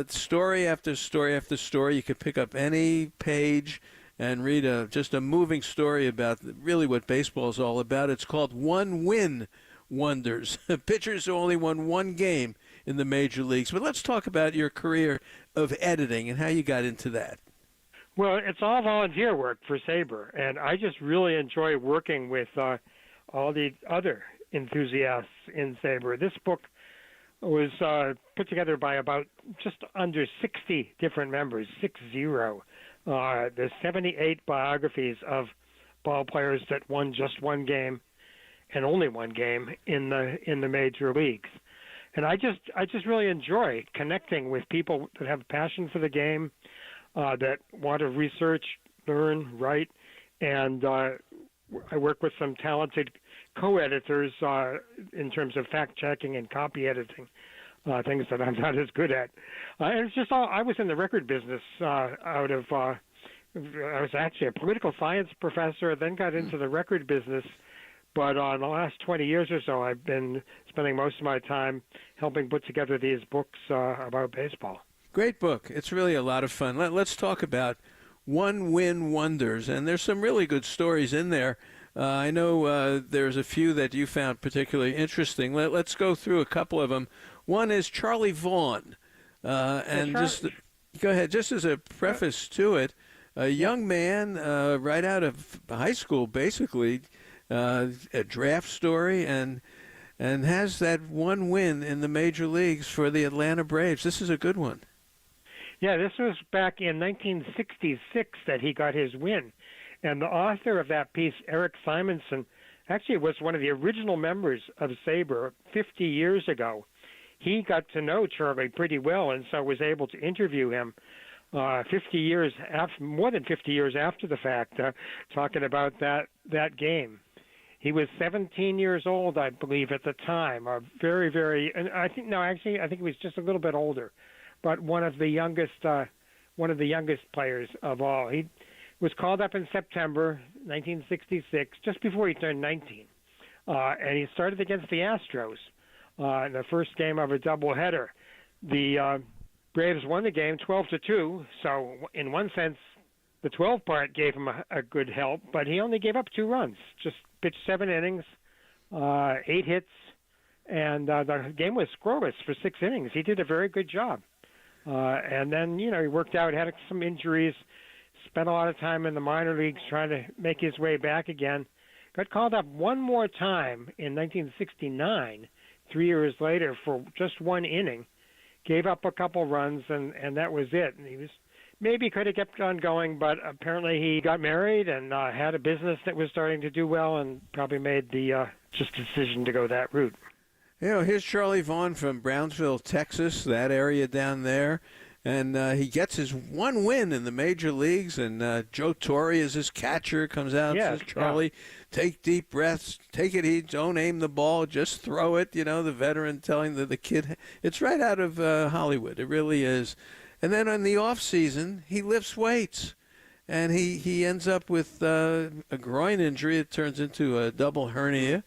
Story after story after story. You could pick up any page and read just a moving story about really what baseball is all about. It's called One Win Wonders. Pitchers who only won one game in the major leagues. But let's talk about your career of editing and how you got into that. Well, it's all volunteer work for SABR, and I just really enjoy working with all the other enthusiasts in SABR. This book was put together by about just under 60 different members, 60. There's 78 biographies of ball players that won just one game and only one game in the major leagues. And I just really enjoy connecting with people that have a passion for the game, that want to research, learn, write, and I work with some talented co-editors in terms of fact-checking and copy editing, things that I'm not as good at. And it's just I was in the record business I was actually a political science professor, then got into the record business. But in the last 20 years or so, I've been spending most of my time helping put together these books about baseball. Great book. It's really a lot of fun. Let's talk about One Win Wonders. And there's some really good stories in there. I know there's a few that you found particularly interesting. Let's go through a couple of them. One is Charlie Vaughn. Just go ahead. Just as a preface to it, a young man right out of high school, basically, a draft story, and has that one win in the major leagues for the Atlanta Braves. This is a good one. Yeah, this was back in 1966 that he got his win. And the author of that piece, Eric Simonson, actually was one of the original members of SABR 50 years ago. He got to know Charlie pretty well and so was able to interview him 50 years after, more than 50 years after the fact, talking about that game. He was 17 years old, I believe, at the time. Very, very, and I think he was just a little bit older, but one of the youngest players of all. He was called up in September 1966, just before he turned 19, and he started against the Astros in the first game of a doubleheader. The Braves won the game 12-2, so in one sense, the 12 part gave him a good help, but he only gave up 2 runs, just pitched 7 innings, 8 hits, and the game was scoreless for 6 innings. He did a very good job. And then, he worked out, had some injuries, spent a lot of time in the minor leagues trying to make his way back again. Got called up one more time in 1969, 3 years later, for just 1 inning. Gave up a couple runs, and that was it. And he maybe could have kept on going, but apparently he got married and had a business that was starting to do well and probably made the decision to go that route. Here's Charlie Vaughn from Brownsville, Texas, that area down there. And he gets his one win in the major leagues, and Joe Torre is his catcher, comes out and says, Charlie, take deep breaths, take it easy, don't aim the ball, just throw it, the veteran telling the kid. It's right out of Hollywood. It really is. And then in the off season, he lifts weights, and he ends up with a groin injury. It turns into a double hernia.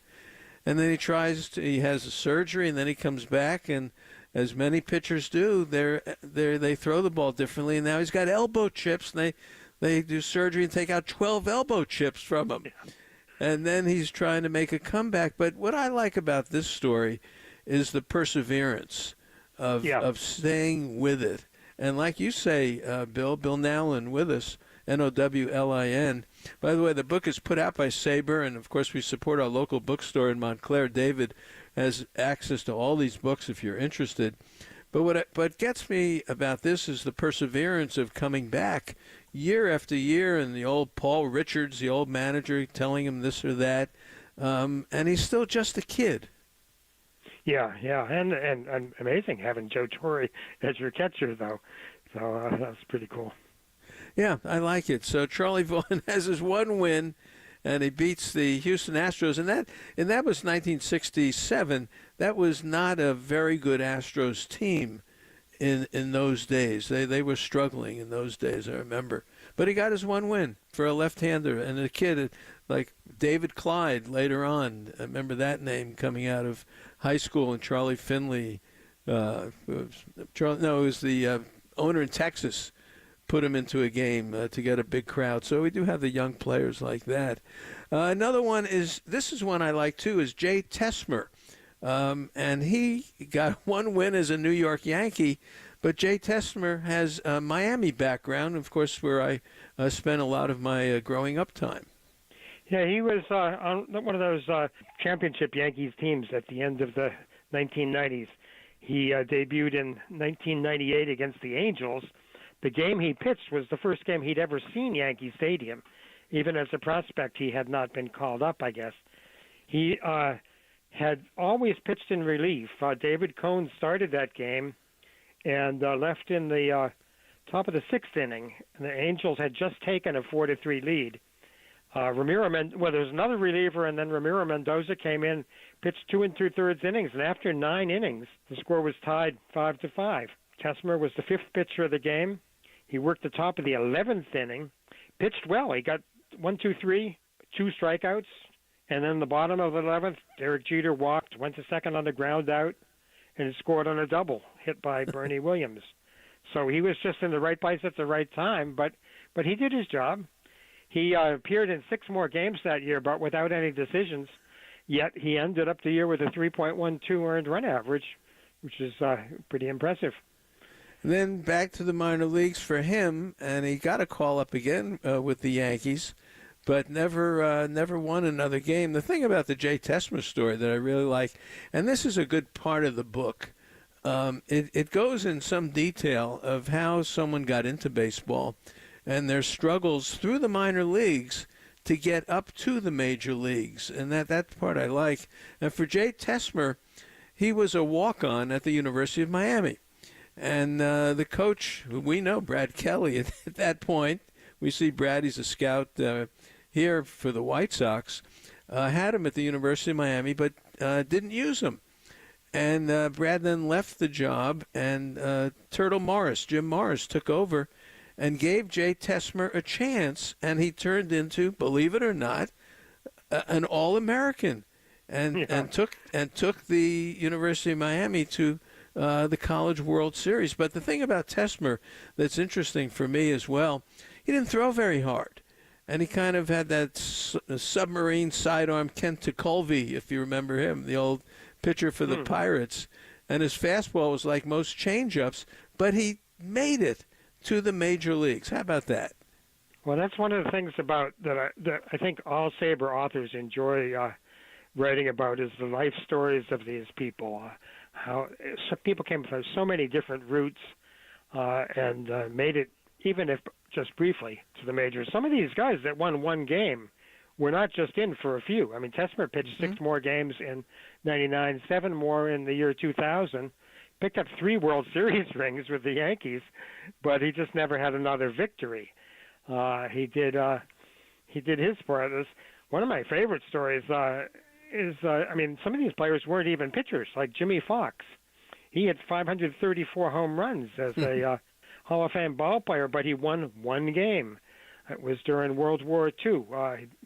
And then he has a surgery, and then he comes back, and as many pitchers do, they throw the ball differently. And now he's got elbow chips, and They do surgery and take out 12 elbow chips from him. Yeah. And then he's trying to make a comeback. But what I like about this story is the perseverance of staying with it. And like you say, Bill Nowlin with us, Nowlin. By the way, the book is put out by Sabre, and of course we support our local bookstore in Montclair. David has access to all these books if you're interested. But what gets me about this is the perseverance of coming back year after year, and the old Paul Richards, the old manager, telling him this or that, and he's still just a kid. Yeah, and amazing having Joe Torre as your catcher, though. So that's pretty cool. Yeah, I like it. So Charlie Vaughan has his one win, and he beats the Houston Astros, and that was 1967. That was not a very good Astros team in those days. They were struggling in those days, I remember. But he got his one win for a left-hander, and a kid like David Clyde later on. I remember that name coming out of high school, and Charlie Finley. It was the owner in Texas put him into a game to get a big crowd. So we do have the young players like that. Another one is one I like too, is Jay Tessmer. And he got one win as a New York Yankee, but Jay Tessmer has a Miami background, of course, where I spent a lot of my growing up time. Yeah, he was on one of those championship Yankees teams at the end of the 1990s. He debuted in 1998 against the Angels. The game he pitched was the first game he'd ever seen Yankee Stadium. Even as a prospect, he had not been called up, I guess. He had always pitched in relief. David Cohn started that game and left in the top of the sixth inning. And the Angels had just taken a 4-3 lead. There was another reliever, and then Ramiro Mendoza came in, pitched 2 2/3 innings, and after 9 innings, the score was tied 5-5. Tessmer was the fifth pitcher of the game. He worked the top of the 11th inning, pitched well. He got 1, 2, 3, 2 strikeouts, and then the bottom of the 11th, Derek Jeter walked, went to second on the ground out, and scored on a double hit by Bernie Williams. So he was just in the right place at the right time, but he did his job. He appeared in 6 more games that year, but without any decisions. Yet he ended up the year with a 3.12 earned run average, which is pretty impressive. And then back to the minor leagues for him, and he got a call up again with the Yankees, but never won another game. The thing about the Jay Tessmer story that I really like, and this is a good part of the book, it goes in some detail of how someone got into baseball and their struggles through the minor leagues to get up to the major leagues, and that part I like. And for Jay Tessmer, he was a walk-on at the University of Miami. And the coach, who we know, Brad Kelly, at that point, we see Brad, he's a scout here for the White Sox, had him at the University of Miami, but didn't use him. And Brad then left the job, and Jim Morris, took over and gave Jay Tessmer a chance, and he turned into, believe it or not, an All-American, and took the University of Miami to the College World Series. But the thing about Tessmer that's interesting for me as well, he didn't throw very hard. And he kind of had that submarine sidearm Kent Tekulve, if you remember him, the old pitcher for the Pirates. And his fastball was like most changeups, but he made it to the major leagues. How about that? Well, that's one of the things about that I think all Sabre authors enjoy writing about is the life stories of these people. How people came from so many different routes and made it, even if just briefly, to the majors. Some of these guys that won one game were not just in for a few. I mean, Tessmer pitched 6 more games in '99, 7 more in the year 2000, picked up 3 World Series rings with the Yankees, but he just never had another victory. He did his part. One of my favorite stories is some of these players weren't even pitchers, like Jimmy Fox. He had 534 home runs as a Hall of Fame ball player, but he won one game. It was during World War II,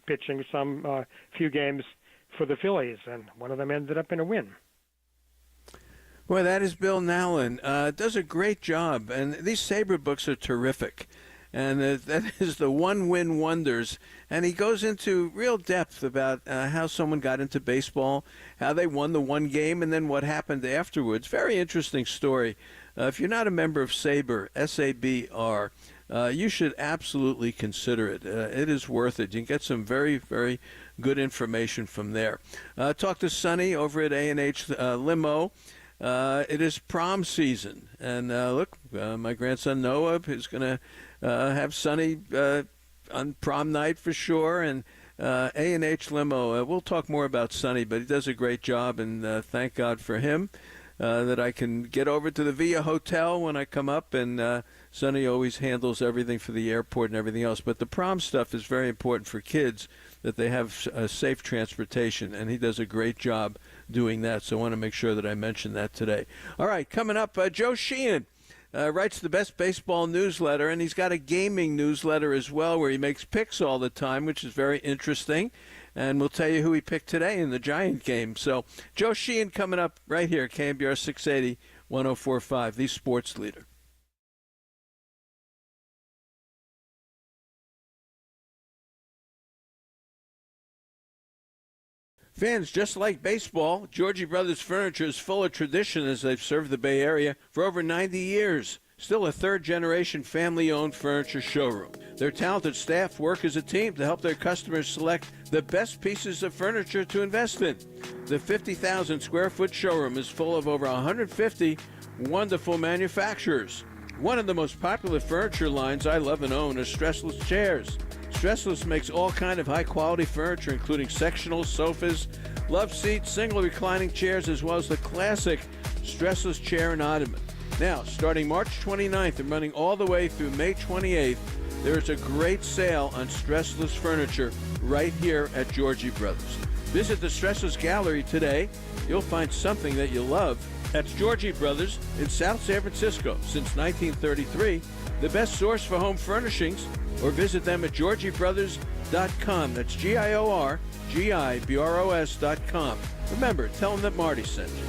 pitching some few games for the Phillies, and one of them ended up in a win. Well, that is Bill Nowlin. Does a great job, and these Sabre books are terrific. And that is the one-win wonders. And he goes into real depth about how someone got into baseball, how they won the one game, and then what happened afterwards. Very interesting story. If you're not a member of SABR, S-A-B-R, you should absolutely consider it. It is worth it. You can get some very, very good information from there. Talk to Sonny over at A&H Limo. It is prom season. And look, my grandson Noah is going to have Sonny on prom night for sure. And A&H Limo, we'll talk more about Sonny, but he does a great job, and thank God for him. That I can get over to the Via Hotel when I come up, and Sonny always handles everything for the airport and everything else. But the prom stuff is very important for kids, that they have safe transportation, and he does a great job doing that. So I want to make sure that I mention that today. All right, coming up, Joe Sheehan writes the Best Baseball newsletter, and he's got a gaming newsletter as well where he makes picks all the time, which is very interesting. And we'll tell you who he picked today in the Giant game. So Joe Sheehan coming up right here, KNBR 680, 104.5, the sports leader. Fans, just like baseball, Georgie Brothers Furniture is full of tradition as they've served the Bay Area for over 90 years. Still a third-generation family-owned furniture showroom. Their talented staff work as a team to help their customers select the best pieces of furniture to invest in. The 50,000-square-foot showroom is full of over 150 wonderful manufacturers. One of the most popular furniture lines I love and own is Stressless chairs. Stressless makes all kind of high-quality furniture, including sectional sofas, love seats, single reclining chairs, as well as the classic Stressless chair and ottoman. Now, starting March 29th and running all the way through May 28th, there is a great sale on Stressless furniture right here at Georgie Brothers. Visit the Stressless Gallery today. You'll find something that you love. That's Georgie Brothers in South San Francisco since 1933, the best source for home furnishings, or visit them at georgiebrothers.com. That's GIORGIBROS.com. Remember, tell them that Marty sent you.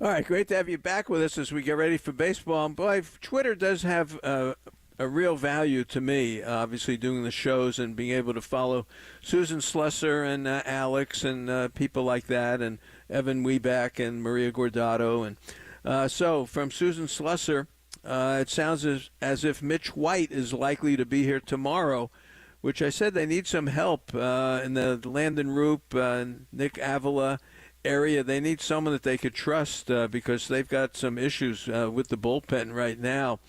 All right, great to have you back with us as we get ready for baseball. And boy, Twitter does have a real value to me, obviously doing the shows and being able to follow Susan Slusser and Alex and people like that, and Evan Weback and Maria Gordato. And so from Susan Slusser, it sounds as if Mitch White is likely to be here tomorrow, which I said they need some help in the Landon Roop, Nick Avila area. They need someone that they could trust because they've got some issues with the bullpen right now.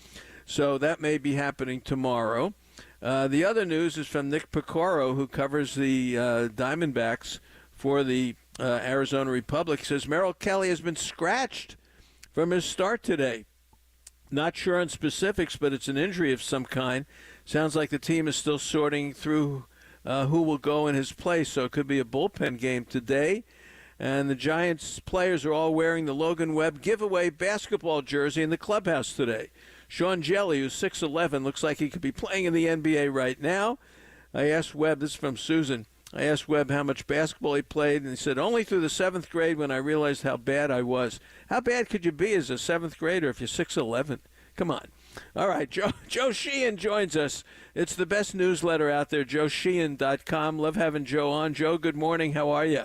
So that may be happening tomorrow. The other news is from Nick Picoro, who covers the Diamondbacks for the Arizona Republic. He says Merrill Kelly has been scratched from his start today. Not sure on specifics, but it's an injury of some kind. Sounds like the team is still sorting through who will go in his place, so it could be a bullpen game today. And the Giants players are all wearing the Logan Webb giveaway basketball jersey in the clubhouse today. Sean Jelly, who's 6'11", looks like he could be playing in the NBA right now. I asked Webb, this is from Susan, I asked Webb how much basketball he played, and he said, only through the 7th grade when I realized how bad I was. How bad could you be as a 7th grader if you're 6'11"? Come on. All right, Joe Sheehan joins us. It's the best newsletter out there, joesheehan.com. Love having Joe on. Joe, good morning. How are you?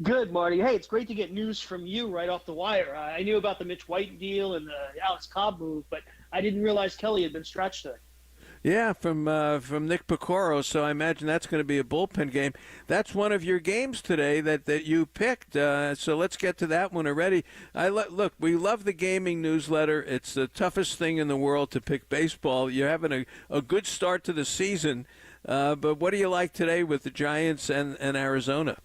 Good, Marty. Hey, it's great to get news from you right off the wire. I knew about the Mitch White deal and the Alex Cobb move, but I didn't realize Kelly had been stretched today. Yeah, from Nick Picoro, so I imagine that's going to be a bullpen game. That's one of your games today that you picked, so let's get to that one already. Look, we love the gaming newsletter. It's the toughest thing in the world to pick baseball. You're having a good start to the season, but what do you like today with the Giants and Arizona?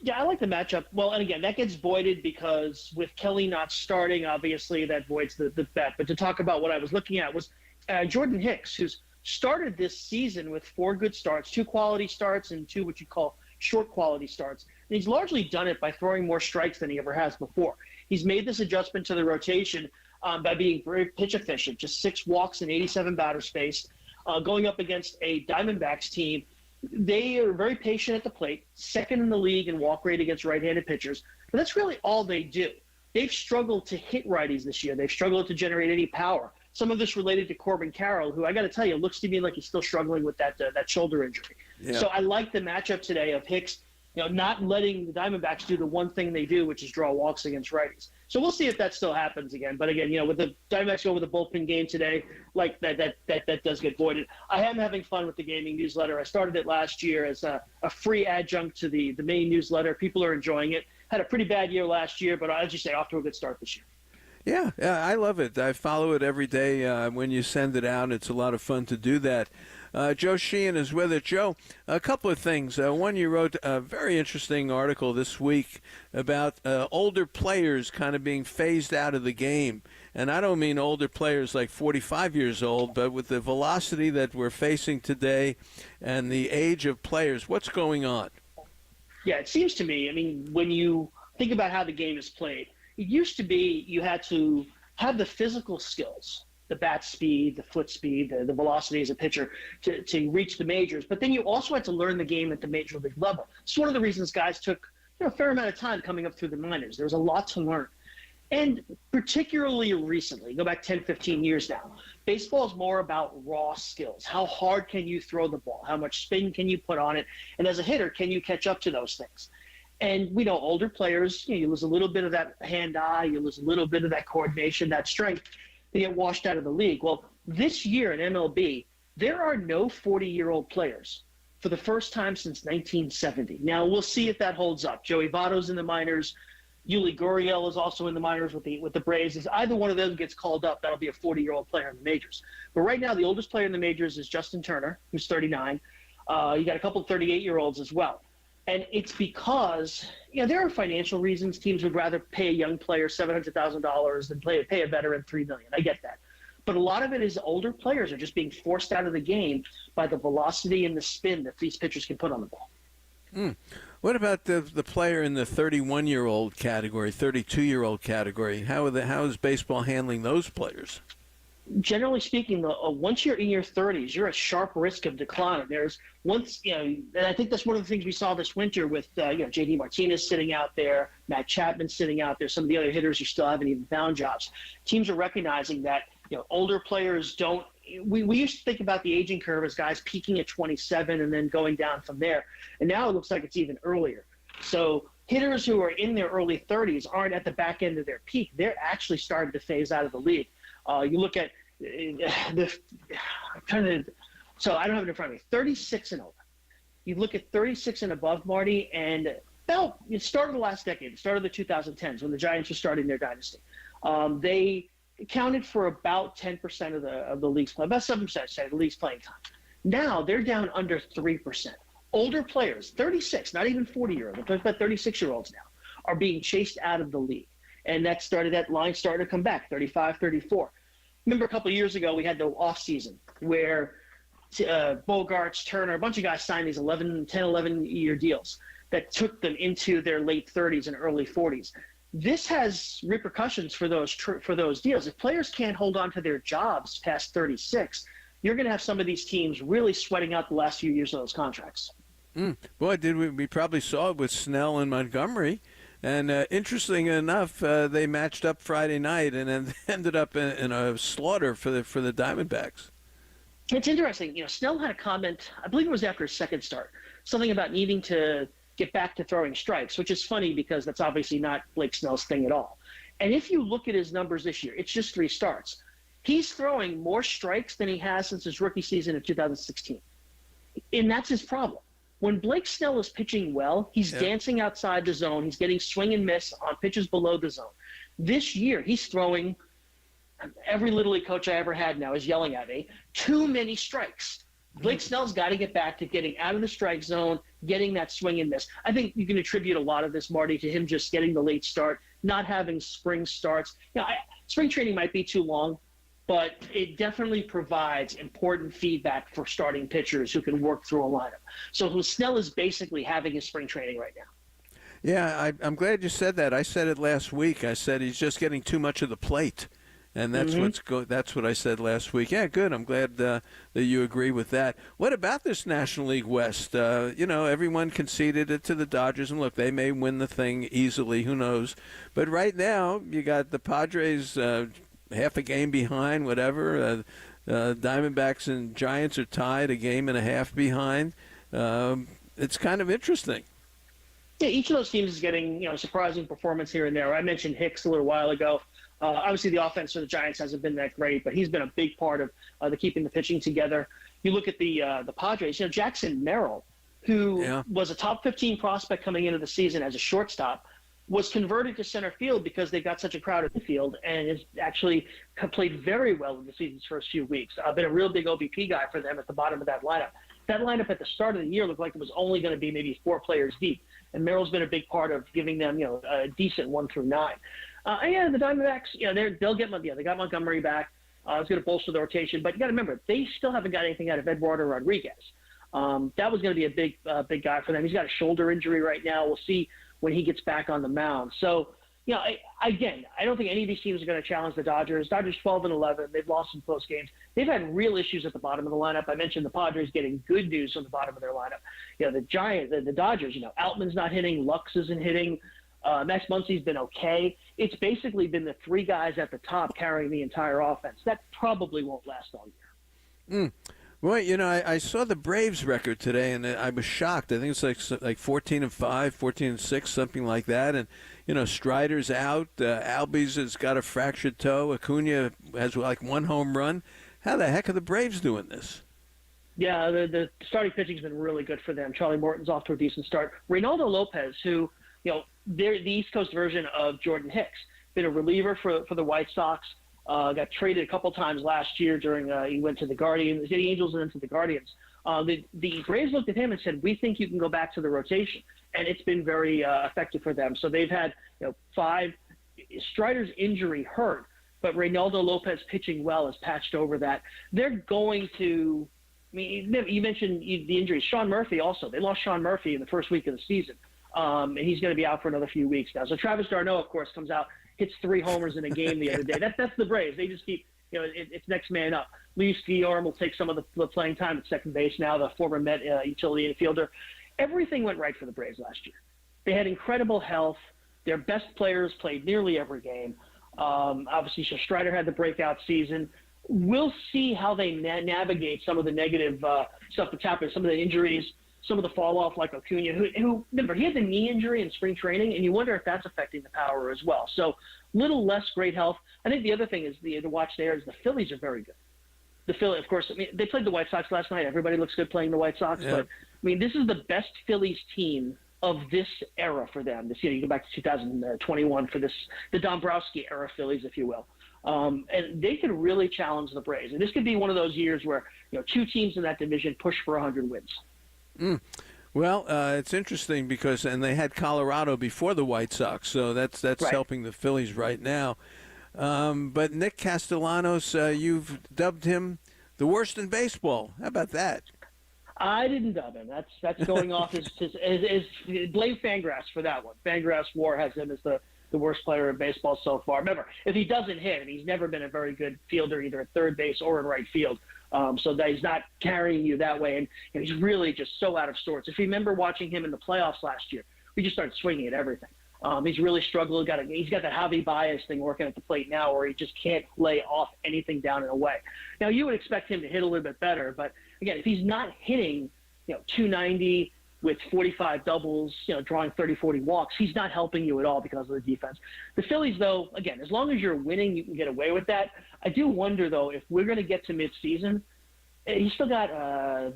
Yeah, I like the matchup. Well, and again, that gets voided because with Kelly not starting, obviously that voids the bet. But to talk about what I was looking at was Jordan Hicks, who's started this season with 4 good starts, 2 quality starts and 2 what you call short quality starts. And he's largely done it by throwing more strikes than he ever has before. He's made this adjustment to the rotation by being very pitch efficient, just 6 walks and 87 batters faced, going up against a Diamondbacks team. They are very patient at the plate, second in the league in walk rate against right-handed pitchers. But that's really all they do. They've struggled to hit righties this year. They've struggled to generate any power. Some of this related to Corbin Carroll, who I got to tell you looks to me like he's still struggling with that shoulder injury. Yeah. So I like the matchup today of Hicks, not letting the Diamondbacks do the one thing they do, which is draw walks against righties. So we'll see if that still happens again. But again, with the Diamondbacks go with a bullpen game today, like that does get voided. I am having fun with the gaming newsletter. I started it last year as a free adjunct to the main newsletter. People are enjoying it. Had a pretty bad year last year, but as you say, off to a good start this year. Yeah, I love it. I follow it every day when you send it out. It's a lot of fun to do that. Joe Sheehan is with it. Joe, a couple of things. One, you wrote a very interesting article this week about older players kind of being phased out of the game. And I don't mean older players like 45 years old, but with the velocity that we're facing today and the age of players, what's going on? Yeah, it seems to me, when you think about how the game is played, it used to be you had to have the physical skills, the bat speed, the foot speed, the velocity as a pitcher to reach the majors. But then you also had to learn the game at the major league level. It's one of the reasons guys took a fair amount of time coming up through the minors. There was a lot to learn. And particularly recently, go back 10, 15 years now, baseball is more about raw skills. How hard can you throw the ball? How much spin can you put on it? And as a hitter, can you catch up to those things? And we know older players, you lose a little bit of that hand-eye, you lose a little bit of that coordination, that strength, they get washed out of the league. Well, this year in MLB, there are no 40-year-old players for the first time since 1970. Now, we'll see if that holds up. Joey Votto's in the minors. Yuli Gurriel is also in the minors with the Braves. If either one of them gets called up, that'll be a 40-year-old player in the majors. But right now, the oldest player in the majors is Justin Turner, who's 39. You got a couple of 38-year-olds as well. And it's because, there are financial reasons. Teams would rather pay a young player $700,000 than pay a veteran $3 million. I get that. But a lot of it is older players are just being forced out of the game by the velocity and the spin that these pitchers can put on the ball. What about the player in the 31-year-old category, 32-year-old category? How is baseball handling those players? generally speaking, once you're in your 30s, you're at sharp risk of decline. And I think that's one of the things we saw this winter with, J.D. Martinez sitting out there, Matt Chapman sitting out there, some of the other hitters who still haven't even found jobs. Teams are recognizing that, older players don't. We used to think about the aging curve as guys peaking at 27 and then going down from there. And now it looks like it's even earlier. So hitters who are in their early 30s aren't at the back end of their peak. They're actually starting to phase out of the league. You look at so I don't have it in front of me, 36 and over. You look at 36 and above, Marty, and it started the last decade, it started the 2010s when the Giants were starting their dynasty. They accounted for about 10% of the league's play, about 7% of the league's playing time. Now they're down under 3%. Older players, 36, not even 40-year-olds, but 36-year-olds now, are being chased out of the league. And that line started to come back, 35, 34. Remember a couple of years ago, we had the offseason where Bogarts, Turner, a bunch of guys signed these 11-year deals that took them into their late 30s and early 40s. This has repercussions for those deals. If players can't hold on to their jobs past 36, you're going to have some of these teams really sweating out the last few years of those contracts. Boy, we probably saw it with Snell and Montgomery. And interesting enough, they matched up Friday night and then ended up in a slaughter for the Diamondbacks. It's interesting. Snell had a comment, I believe it was after his second start, something about needing to get back to throwing strikes, which is funny because that's obviously not Blake Snell's thing at all. And if you look at his numbers this year, it's just 3 starts. He's throwing more strikes than he has since his rookie season of 2016. And that's his problem. When Blake Snell is pitching well, he's dancing outside the zone. He's getting swing and miss on pitches below the zone. This year, he's throwing, every Little League coach I ever had now is yelling at me, too many strikes. Blake Snell's got to get back to getting out of the strike zone, getting that swing and miss. I think you can attribute a lot of this, Marty, to him just getting the late start, not having spring starts. Spring training might be too long, but it definitely provides important feedback for starting pitchers who can work through a lineup. So Snell is basically having his spring training right now. Yeah, I'm glad you said that. I said it last week. I said he's just getting too much of the plate, and that's that's what I said last week. Yeah, good. I'm glad that you agree with that. What about this National League West? Everyone conceded it to the Dodgers, and look, they may win the thing easily. Who knows? But right now, you got the Padres. Half a game behind, whatever. Diamondbacks and Giants are tied a game and a half behind. It's kind of interesting. Yeah, each of those teams is getting surprising performance here and there. I mentioned Hicks a little while ago. Obviously, the offense for the Giants hasn't been that great, but he's been a big part of the keeping the pitching together. You look at the Padres. Jackson Merrill, who was a top 15 prospect coming into the season as a shortstop, was converted to center field because they've got such a crowded field and has actually played very well in the season's first few weeks. Been a real big OBP guy for them at the bottom of that lineup. That lineup at the start of the year looked like it was only going to be maybe 4 players deep, and Merrill's been a big part of giving them a decent 1 through 9. The Diamondbacks, they'll get they got Montgomery back. It's going to bolster the rotation, but you got to remember they still haven't got anything out of Eduardo Rodriguez. That was going to be a big guy for them. He's got a shoulder injury right now. We'll see when he gets back on the mound. So, I don't think any of these teams are going to challenge the Dodgers. Dodgers 12-11. They've lost some close games. They've had real issues at the bottom of the lineup. I mentioned the Padres getting good news on the bottom of their lineup. The Dodgers, Outman's not hitting. Lux isn't hitting. Max Muncy's been okay. It's basically been the 3 guys at the top carrying the entire offense. That probably won't last all year. Well, I saw the Braves record today, and I was shocked. I think it's like 14-5, 14-6, something like that. And Strider's out. Albies has got a fractured toe. Acuna has like 1 home run. How the heck are the Braves doing this? Yeah, the starting pitching's been really good for them. Charlie Morton's off to a decent start. Reynaldo Lopez, who they're the East Coast version of Jordan Hicks, been a reliever for the White Sox. Got traded a couple times last year during he went to the Guardians, the Angels, and then to the Guardians. The Braves looked at him and said, "We think you can go back to the rotation," and it's been very effective for them. So they've had 5. Strider's injury hurt, but Reynaldo Lopez pitching well has patched over that. They're going to. You mentioned the injuries. Sean Murphy also. They lost Sean Murphy in the first week of the season, and he's going to be out for another few weeks now. So Travis d'Arnaud, of course, comes out. Hits 3 homers in a game the other day. That's the Braves. They just keep it's next man up. Lee Skiorm will take some of the playing time at second base now, the former Met utility infielder. Everything went right for the Braves last year. They had incredible health. Their best players played nearly every game. Obviously, Strider had the breakout season. We'll see how they navigate some of the negative stuff that's happened, some of the injuries, some of the fall off, like Acuna, who remember, he had the knee injury in spring training, and you wonder if that's affecting the power as well. So, little less great health. I think the other thing is to watch there is the Phillies are very good. The Phillies, of course, they played the White Sox last night. Everybody looks good playing the White Sox, but this is the best Phillies team of this era for them. This you go back to 2021 for the Dombrowski era Phillies, if you will. And they could really challenge the Braves. And this could be one of those years where two teams in that division push for 100 wins. Well, it's interesting because they had Colorado before the White Sox, so that's right. Helping the Phillies right now. But Nick Castellanos, you've dubbed him the worst in baseball. How about that? I didn't dub him. That's going off his blame Fangraphs for that one. Fangraphs War has him as the worst player in baseball so far. Remember, if he doesn't hit, and he's never been a very good fielder either at third base or in right field, so that he's not carrying you that way, and he's really just so out of sorts. If you remember watching him in the playoffs last year, we just started swinging at everything. He's really struggled. He's got that Javi Baez thing working at the plate now, where he just can't lay off anything down and away. Now you would expect him to hit a little bit better, but again, if he's not hitting, 290 with 45 doubles, drawing 30, 40 walks, he's not helping you at all because of the defense. The Phillies, though, again, as long as you're winning, you can get away with that. I do wonder, though, if we're going to get to midseason, he's still got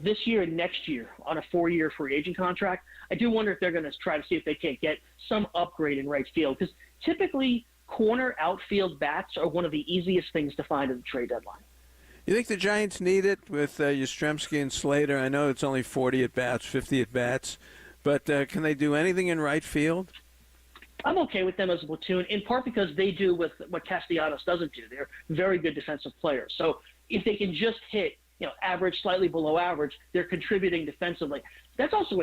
this year and next year on a 4-year free agent contract. I do wonder if they're going to try to see if they can't get some upgrade in right field, because typically corner outfield bats are one of the easiest things to find at the trade deadline. You think the Giants need it with Yastrzemski and Slater? I know it's only 40 at-bats, 50 at-bats, but can they do anything in right field? I'm okay with them as a platoon, in part because they do with what Castellanos doesn't do. They're very good defensive players. So if they can just hit, average, slightly below average, they're contributing defensively. That's also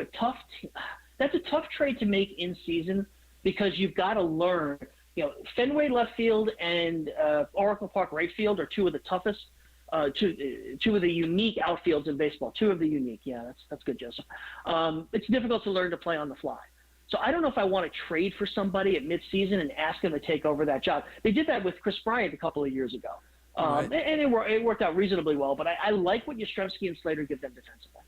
that's a tough trade to make in season, because you've got to learn. Fenway left field and Oracle Park right field are two of the toughest. Two of the unique outfields in baseball. Two of the unique. Yeah, that's good, Joseph. It's difficult to learn to play on the fly. So I don't know if I want to trade for somebody at midseason and ask him to take over that job. They did that with Chris Bryant a couple of years ago. Right. And it worked out reasonably well. But I like what Yastrzemski and Slater give them defensively.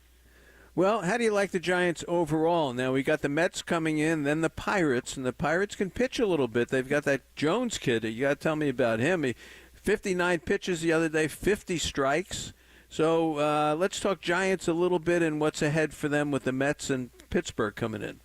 Well, how do you like the Giants overall? Now, we got the Mets coming in, then the Pirates, and the Pirates can pitch a little bit. They've got that Jones kid. You got to tell me about him. 59 pitches the other day, 50 strikes. So let's talk Giants a little bit and what's ahead for them with the Mets and Pittsburgh coming in.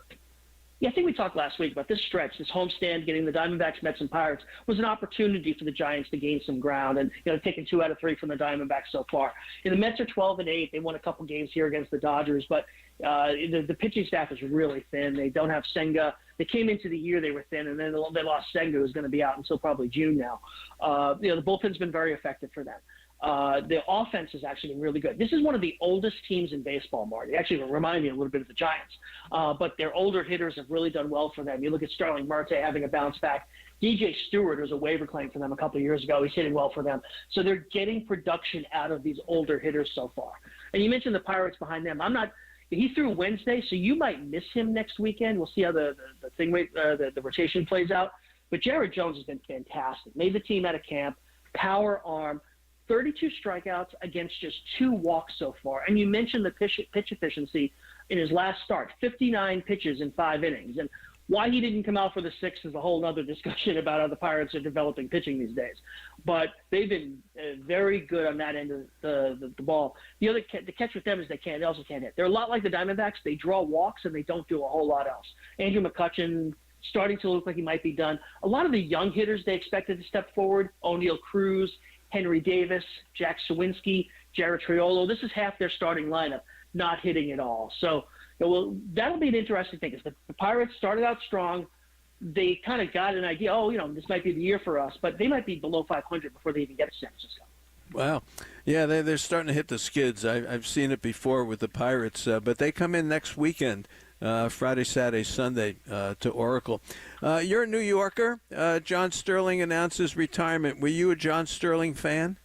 Yeah, I think we talked last week about this stretch, this homestand, getting the Diamondbacks, Mets, and Pirates was an opportunity for the Giants to gain some ground, and taking 2 out of 3 from the Diamondbacks so far. The Mets are 12-8. They won a couple games here against the Dodgers, but the pitching staff is really thin. They don't have Senga. They came into the year, they were thin, and then they lost Senga, who's going to be out until probably June now. The bullpen's been very effective for them. The offense has actually been really good. This is one of the oldest teams in baseball, Marty. Actually, it reminded me a little bit of the Giants. But their older hitters have really done well for them. You look at Starling Marte having a bounce back. DJ Stewart was a waiver claim for them a couple of years ago. He's hitting well for them. So they're getting production out of these older hitters so far. And you mentioned the Pirates behind them. He threw Wednesday, so you might miss him next weekend. We'll see how the rotation plays out. But Jared Jones has been fantastic. Made the team out of camp, power arm, 32 strikeouts against just 2 walks so far. And you mentioned the pitch efficiency in his last start, 59 pitches in 5 innings. And why he didn't come out for the 6th is a whole other discussion about how the Pirates are developing pitching these days. But they've been very good on that end of the ball. The catch with them is they also can't hit. They're a lot like the Diamondbacks. They draw walks and they don't do a whole lot else. Andrew McCutchen starting to look like he might be done. A lot of the young hitters they expected to step forward, O'Neal Cruz, Henry Davis, Jack Sawinski, Jared Triolo. This is half their starting lineup not hitting at all. So that'll be an interesting thing. The Pirates started out strong. They kind of got an idea, this might be the year for us, but they might be below 500 before they even get to San Francisco. Wow. Yeah, they're starting to hit the skids. I've seen it before with the Pirates, but they come in next weekend, Friday, Saturday, Sunday, to Oracle. You're a New Yorker. John Sterling announces retirement. Were you a John Sterling fan?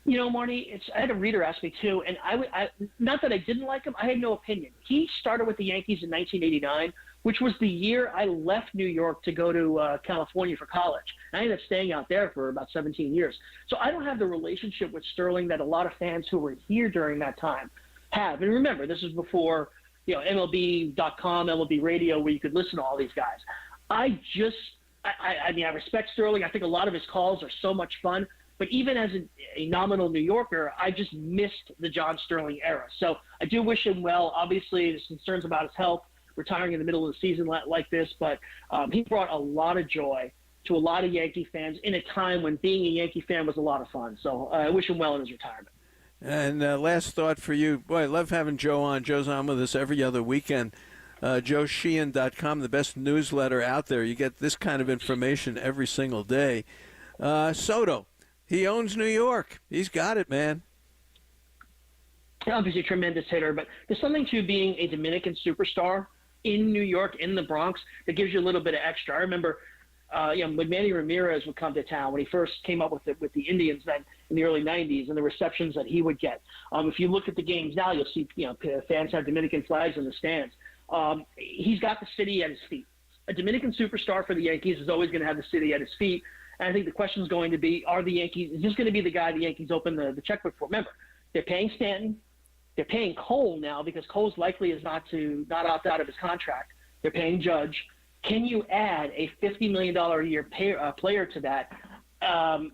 Marty, I had a reader ask me too, and I not that I didn't like him, I had no opinion. He started with the Yankees in 1989, which was the year I left New York to go to California for college. I ended up staying out there for about 17 years. So I don't have the relationship with Sterling that a lot of fans who were here during that time have. And remember, this is before MLB.com, MLB Radio, where you could listen to all these guys. I respect Sterling. I think a lot of his calls are so much fun. But even as a nominal New Yorker, I just missed the John Sterling era. So I do wish him well. Obviously, there's concerns about his health, retiring in the middle of the season like this. But he brought a lot of joy to a lot of Yankee fans in a time when being a Yankee fan was a lot of fun. So I wish him well in his retirement. And last thought for you. Boy, I love having Joe on. Joe's on with us every other weekend. JoeSheehan.com, the best newsletter out there. You get this kind of information every single day. Soto. He owns New York. He's got it, man. Obviously a tremendous hitter, but there's something to being a Dominican superstar in New York, in the Bronx, that gives you a little bit of extra. I remember when Manny Ramirez would come to town, when he first came up with the Indians then in the early 90s, and the receptions that he would get. If you look at the games now, you'll see fans have Dominican flags in the stands. He's got the city at his feet. A Dominican superstar for the Yankees is always going to have the city at his feet. And I think the question is going to be, is this going to be the guy the Yankees open the checkbook for? Remember, they're paying Stanton. They're paying Cole now because Cole's likely is not opt out of his contract. They're paying Judge. Can you add a $50 million a year player to that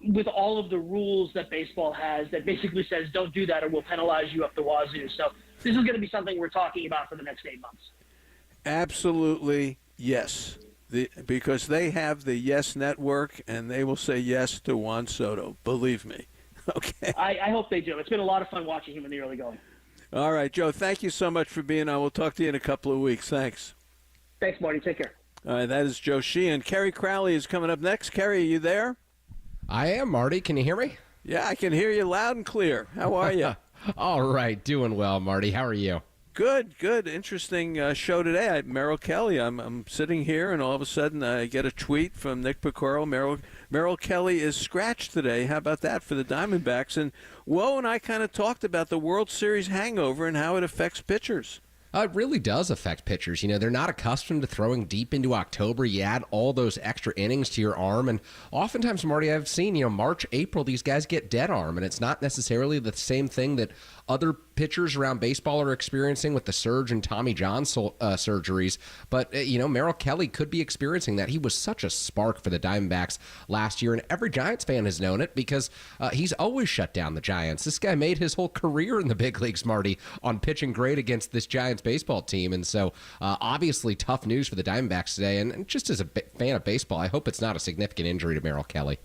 with all of the rules that baseball has that basically says don't do that or we'll penalize you up the wazoo? So this is going to be something we're talking about for the next 8 months. Absolutely, yes. Because they have the Yes Network, and they will say yes to Juan Soto. Believe me. Okay. I hope they do. It's been a lot of fun watching him in the early going. All right, Joe, thank you so much for being on. We'll talk to you in a couple of weeks. Thanks. Thanks, Marty. Take care. All right, that is Joe Sheehan. Kerry Crowley is coming up next. Kerry, are you there? I am, Marty. Can you hear me? Yeah, I can hear you loud and clear. How are you? All right. Doing well, Marty. How are you? Good. Interesting show today. Merrill Kelly. I'm sitting here, and all of a sudden I get a tweet from Nick Picoro. Merrill Kelly is scratched today. How about that for the Diamondbacks? And Woe and I kind of talked about the World Series hangover and how it affects pitchers. It really does affect pitchers. They're not accustomed to throwing deep into October. You add all those extra innings to your arm, and oftentimes, Marty, I've seen, March, April, these guys get dead arm, and it's not necessarily the same thing that other pitchers around baseball are experiencing with the surge and Tommy John surgeries. But, Merrill Kelly could be experiencing that. He was such a spark for the Diamondbacks last year, and every Giants fan has known it because he's always shut down the Giants. This guy made his whole career in the big leagues, Marty, on pitching great against this Giants baseball team. And so, obviously, tough news for the Diamondbacks today. And just as a fan of baseball, I hope it's not a significant injury to Merrill Kelly.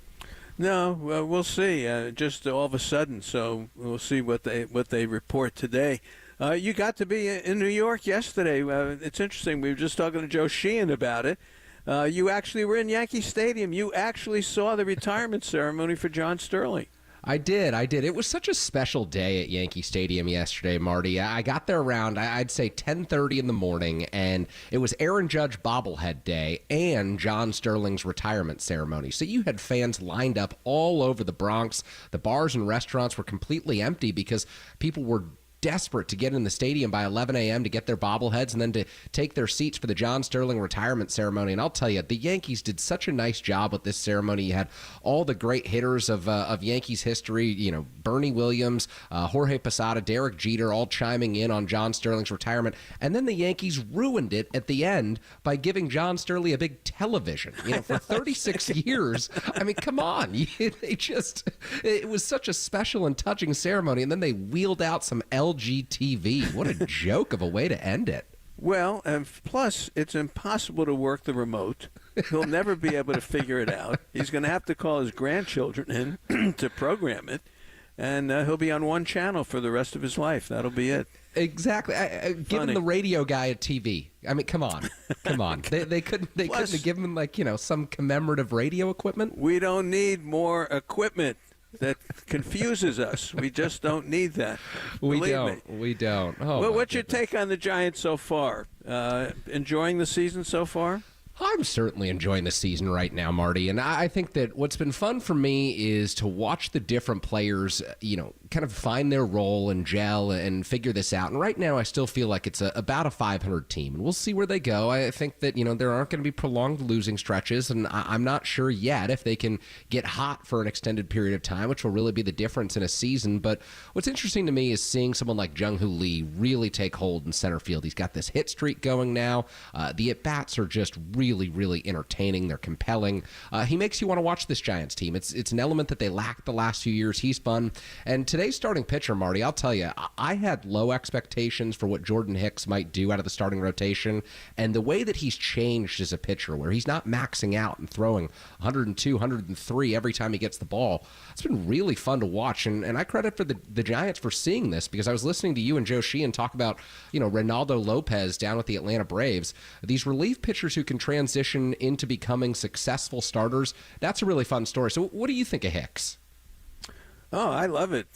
No, well, we'll see. Just all of a sudden, so we'll see what they report today. You got to be in New York yesterday. It's interesting. We were just talking to Joe Sheehan about it. You actually were in Yankee Stadium. You actually saw the retirement ceremony for John Sterling. I did. It was such a special day at Yankee Stadium yesterday, Marty. I got there around, I'd say, 10:30 in the morning, and it was Aaron Judge bobblehead day and John Sterling's retirement ceremony. So you had fans lined up all over the Bronx. The bars and restaurants were completely empty because people were desperate to get in the stadium by 11 a.m. to get their bobbleheads and then to take their seats for the John Sterling retirement ceremony. And I'll tell you, the Yankees did such a nice job with this ceremony. You had all the great hitters of Yankees history, Bernie Williams, Jorge Posada, Derek Jeter, all chiming in on John Sterling's retirement. And then the Yankees ruined it at the end by giving John Sterling a big television. For 36 years. I mean, come on. It was such a special and touching ceremony. And then they wheeled out some LG TV. What a joke of a way to end it. Well, and plus, it's impossible to work the remote. He'll never be able to figure it out. He's going to have to call his grandchildren in to program it, and he'll be on one channel for the rest of his life. That'll be it. Exactly. Giving the radio guy a TV. I mean, come on. They couldn't have given him some commemorative radio equipment. We don't need more equipment that confuses us. We just don't need that. We don't. Oh, well, what's your take on the Giants so far? Enjoying the season so far? I'm certainly enjoying the season right now, Marty. And I think that what's been fun for me is to watch the different players, kind of find their role and gel and figure this out. And right now, I still feel like it's about a 500 team. And we'll see where they go. I think that, there aren't going to be prolonged losing stretches. And I'm not sure yet if they can get hot for an extended period of time, which will really be the difference in a season. But what's interesting to me is seeing someone like Jung-Hoo Lee really take hold in center field. He's got this hit streak going now. The at-bats are just really entertaining. They're compelling. He makes you want to watch this Giants team. It's an element that they lacked the last few years. He's fun. And today's starting pitcher, Marty, I'll tell you, I had low expectations for what Jordan Hicks might do out of the starting rotation. And the way that he's changed as a pitcher, where he's not maxing out and throwing 102, 103 every time he gets the ball, it's been really fun to watch. And I credit for the Giants for seeing this, because I was listening to you and Joe Sheehan talk about, Reynaldo Lopez down with the Atlanta Braves. These relief pitchers who can transition into becoming successful starters, that's a really fun story. So what do you think of Hicks? Oh, I love it.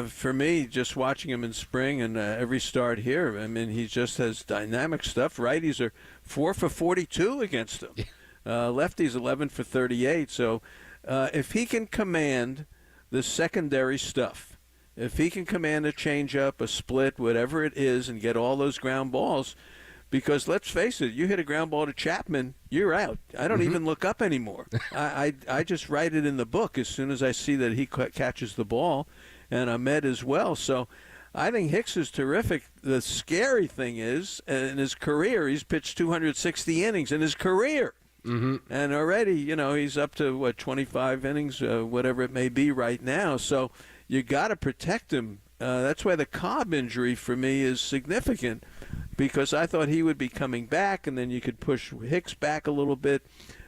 For me, just watching him in spring and every start here, I mean, he just has dynamic stuff. Righties are 4 for 42 against him. Lefties 11 for 38. So if he can command the secondary stuff, if he can command a changeup, a split, whatever it is, and get all those ground balls, because let's face it, you hit a ground ball to Chapman, you're out. I don't even look up anymore. I just write it in the book as soon as I see that he catches the ball, and Ahmed as well. So I think Hicks is terrific. The scary thing is, in his career, he's pitched 260 innings in his career. And already, he's up to, 25 innings, whatever it may be right now. So you got to protect him. That's why the Cobb injury for me is significant, because I thought he would be coming back, and then you could push Hicks back a little bit,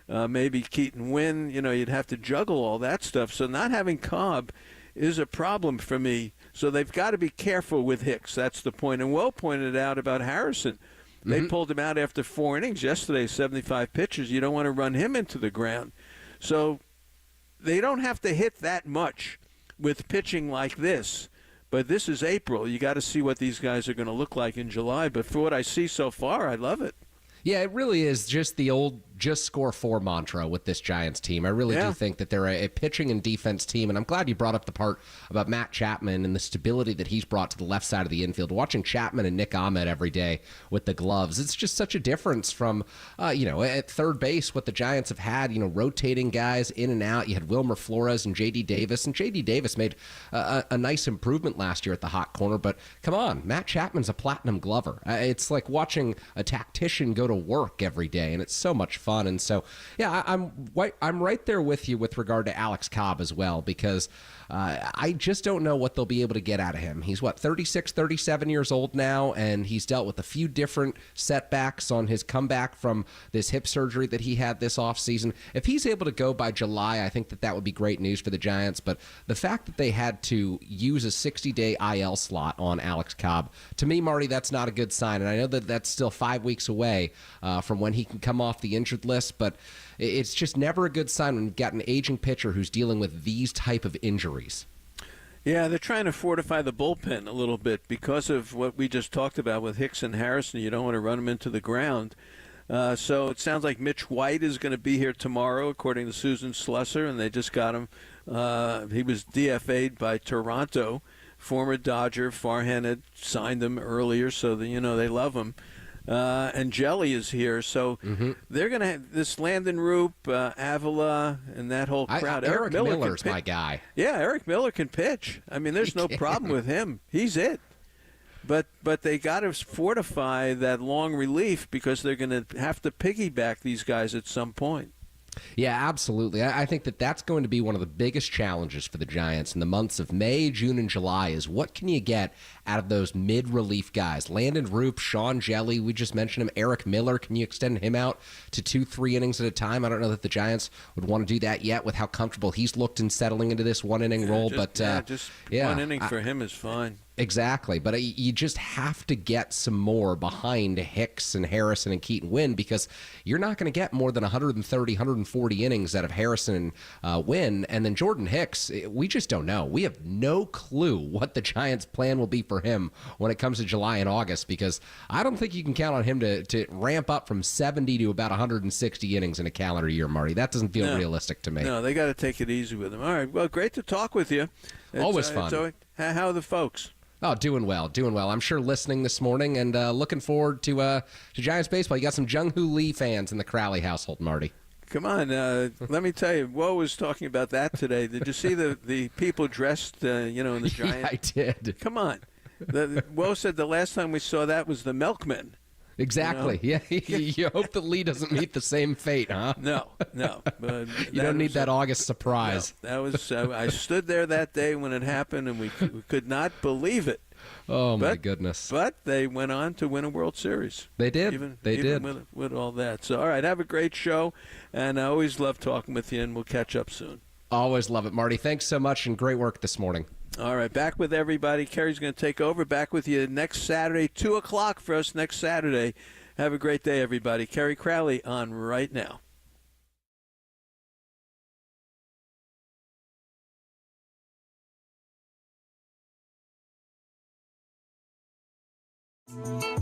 maybe Keaton win. You'd have to juggle all that stuff. So not having Cobb is a problem for me. So they've got to be careful with Hicks. That's the point. And Will pointed out about Harrison. They pulled him out after 4 innings yesterday, 75 pitches. You don't want to run him into the ground. So they don't have to hit that much with pitching like this. But this is April. You got to see what these guys are going to look like in July. But for what I see so far, I love it. Yeah, it really is just the old just score 4 mantra with this Giants team. I really do think that they're a pitching and defense team, and I'm glad you brought up the part about Matt Chapman and the stability that he's brought to the left side of the infield. Watching Chapman and Nick Ahmed every day with the gloves, it's just such a difference from, at third base, what the Giants have had, rotating guys in and out. You had Wilmer Flores and J.D. Davis, and J.D. Davis made a nice improvement last year at the hot corner, but come on, Matt Chapman's a platinum glover. It's like watching a tactician go to work every day, and it's so much fun. And so, I'm right there with you with regard to Alex Cobb as well, because I just don't know what they'll be able to get out of him. He's 36, 37 years old now, and he's dealt with a few different setbacks on his comeback from this hip surgery that he had this offseason. If he's able to go by July, I think that would be great news for the Giants. But the fact that they had to use a 60-day IL slot on Alex Cobb, to me, Marty, that's not a good sign. And I know that that's still 5 weeks away from when he can come off the injured list, but it's just never a good sign when you've got an aging pitcher who's dealing with these type of injuries. Yeah, they're trying to fortify the bullpen a little bit because of what we just talked about with Hicks and Harrison. You don't want to run them into the ground. So it sounds like Mitch White is going to be here tomorrow, according to Susan Slusser, and they just got him. He was DFA'd by Toronto. Former Dodger. Farhan had signed him earlier, so they love him. And Jelly is here, so they're going to have this Landon Roop, Avila, and that whole crowd. Eric Miller's my guy. Yeah, Eric Miller can pitch. I mean, there's no problem with him. He's it. But they got to fortify that long relief because they're going to have to piggyback these guys at some point. Yeah, absolutely. I think that's going to be one of the biggest challenges for the Giants in the months of May, June, and July is what can you get out of those mid-relief guys? Landon Roop, Sean Jelly, we just mentioned him. Eric Miller, can you extend him out to 2-3 innings at a time? I don't know that the Giants would want to do that yet with how comfortable he's looked in settling into this one-inning role. Just 1 inning for him is fine. Exactly, but you just have to get some more behind Hicks and Harrison and Keaton Wynn, because you're not going to get more than 130, 140 innings out of Harrison and Wynn. And then Jordan Hicks, we just don't know. We have no clue what the Giants' plan will be for him when it comes to July and August, because I don't think you can count on him to ramp up from 70 to about 160 innings in a calendar year, Marty. That doesn't feel realistic to me. No, they got to take it easy with him. All right, well, great to talk with you. Always fun. How are the folks? Oh, doing well. I'm sure listening this morning and looking forward to Giants baseball. You got some Jung-Hoo Lee fans in the Crowley household, Marty. Come on, let me tell you, Woe was talking about that today. Did you see the people dressed, in the Giants? Yeah, I did. Come on. Woe said the last time we saw that was the Milkmen. Exactly. Yeah. You hope that Lee doesn't meet the same fate, huh? No. But you don't need that August surprise. No, that was. I stood there that day when it happened, and we could not believe it. Oh, my goodness. But they went on to win a World Series. They did. Even with all that. So, all right, have a great show, and I always love talking with you, and we'll catch up soon. Always love it, Marty. Thanks so much, and great work this morning. All right, back with everybody. Kerry's going to take over. Back with you next Saturday, 2 o'clock for us next Saturday. Have a great day, everybody. Kerry Crowley on right now.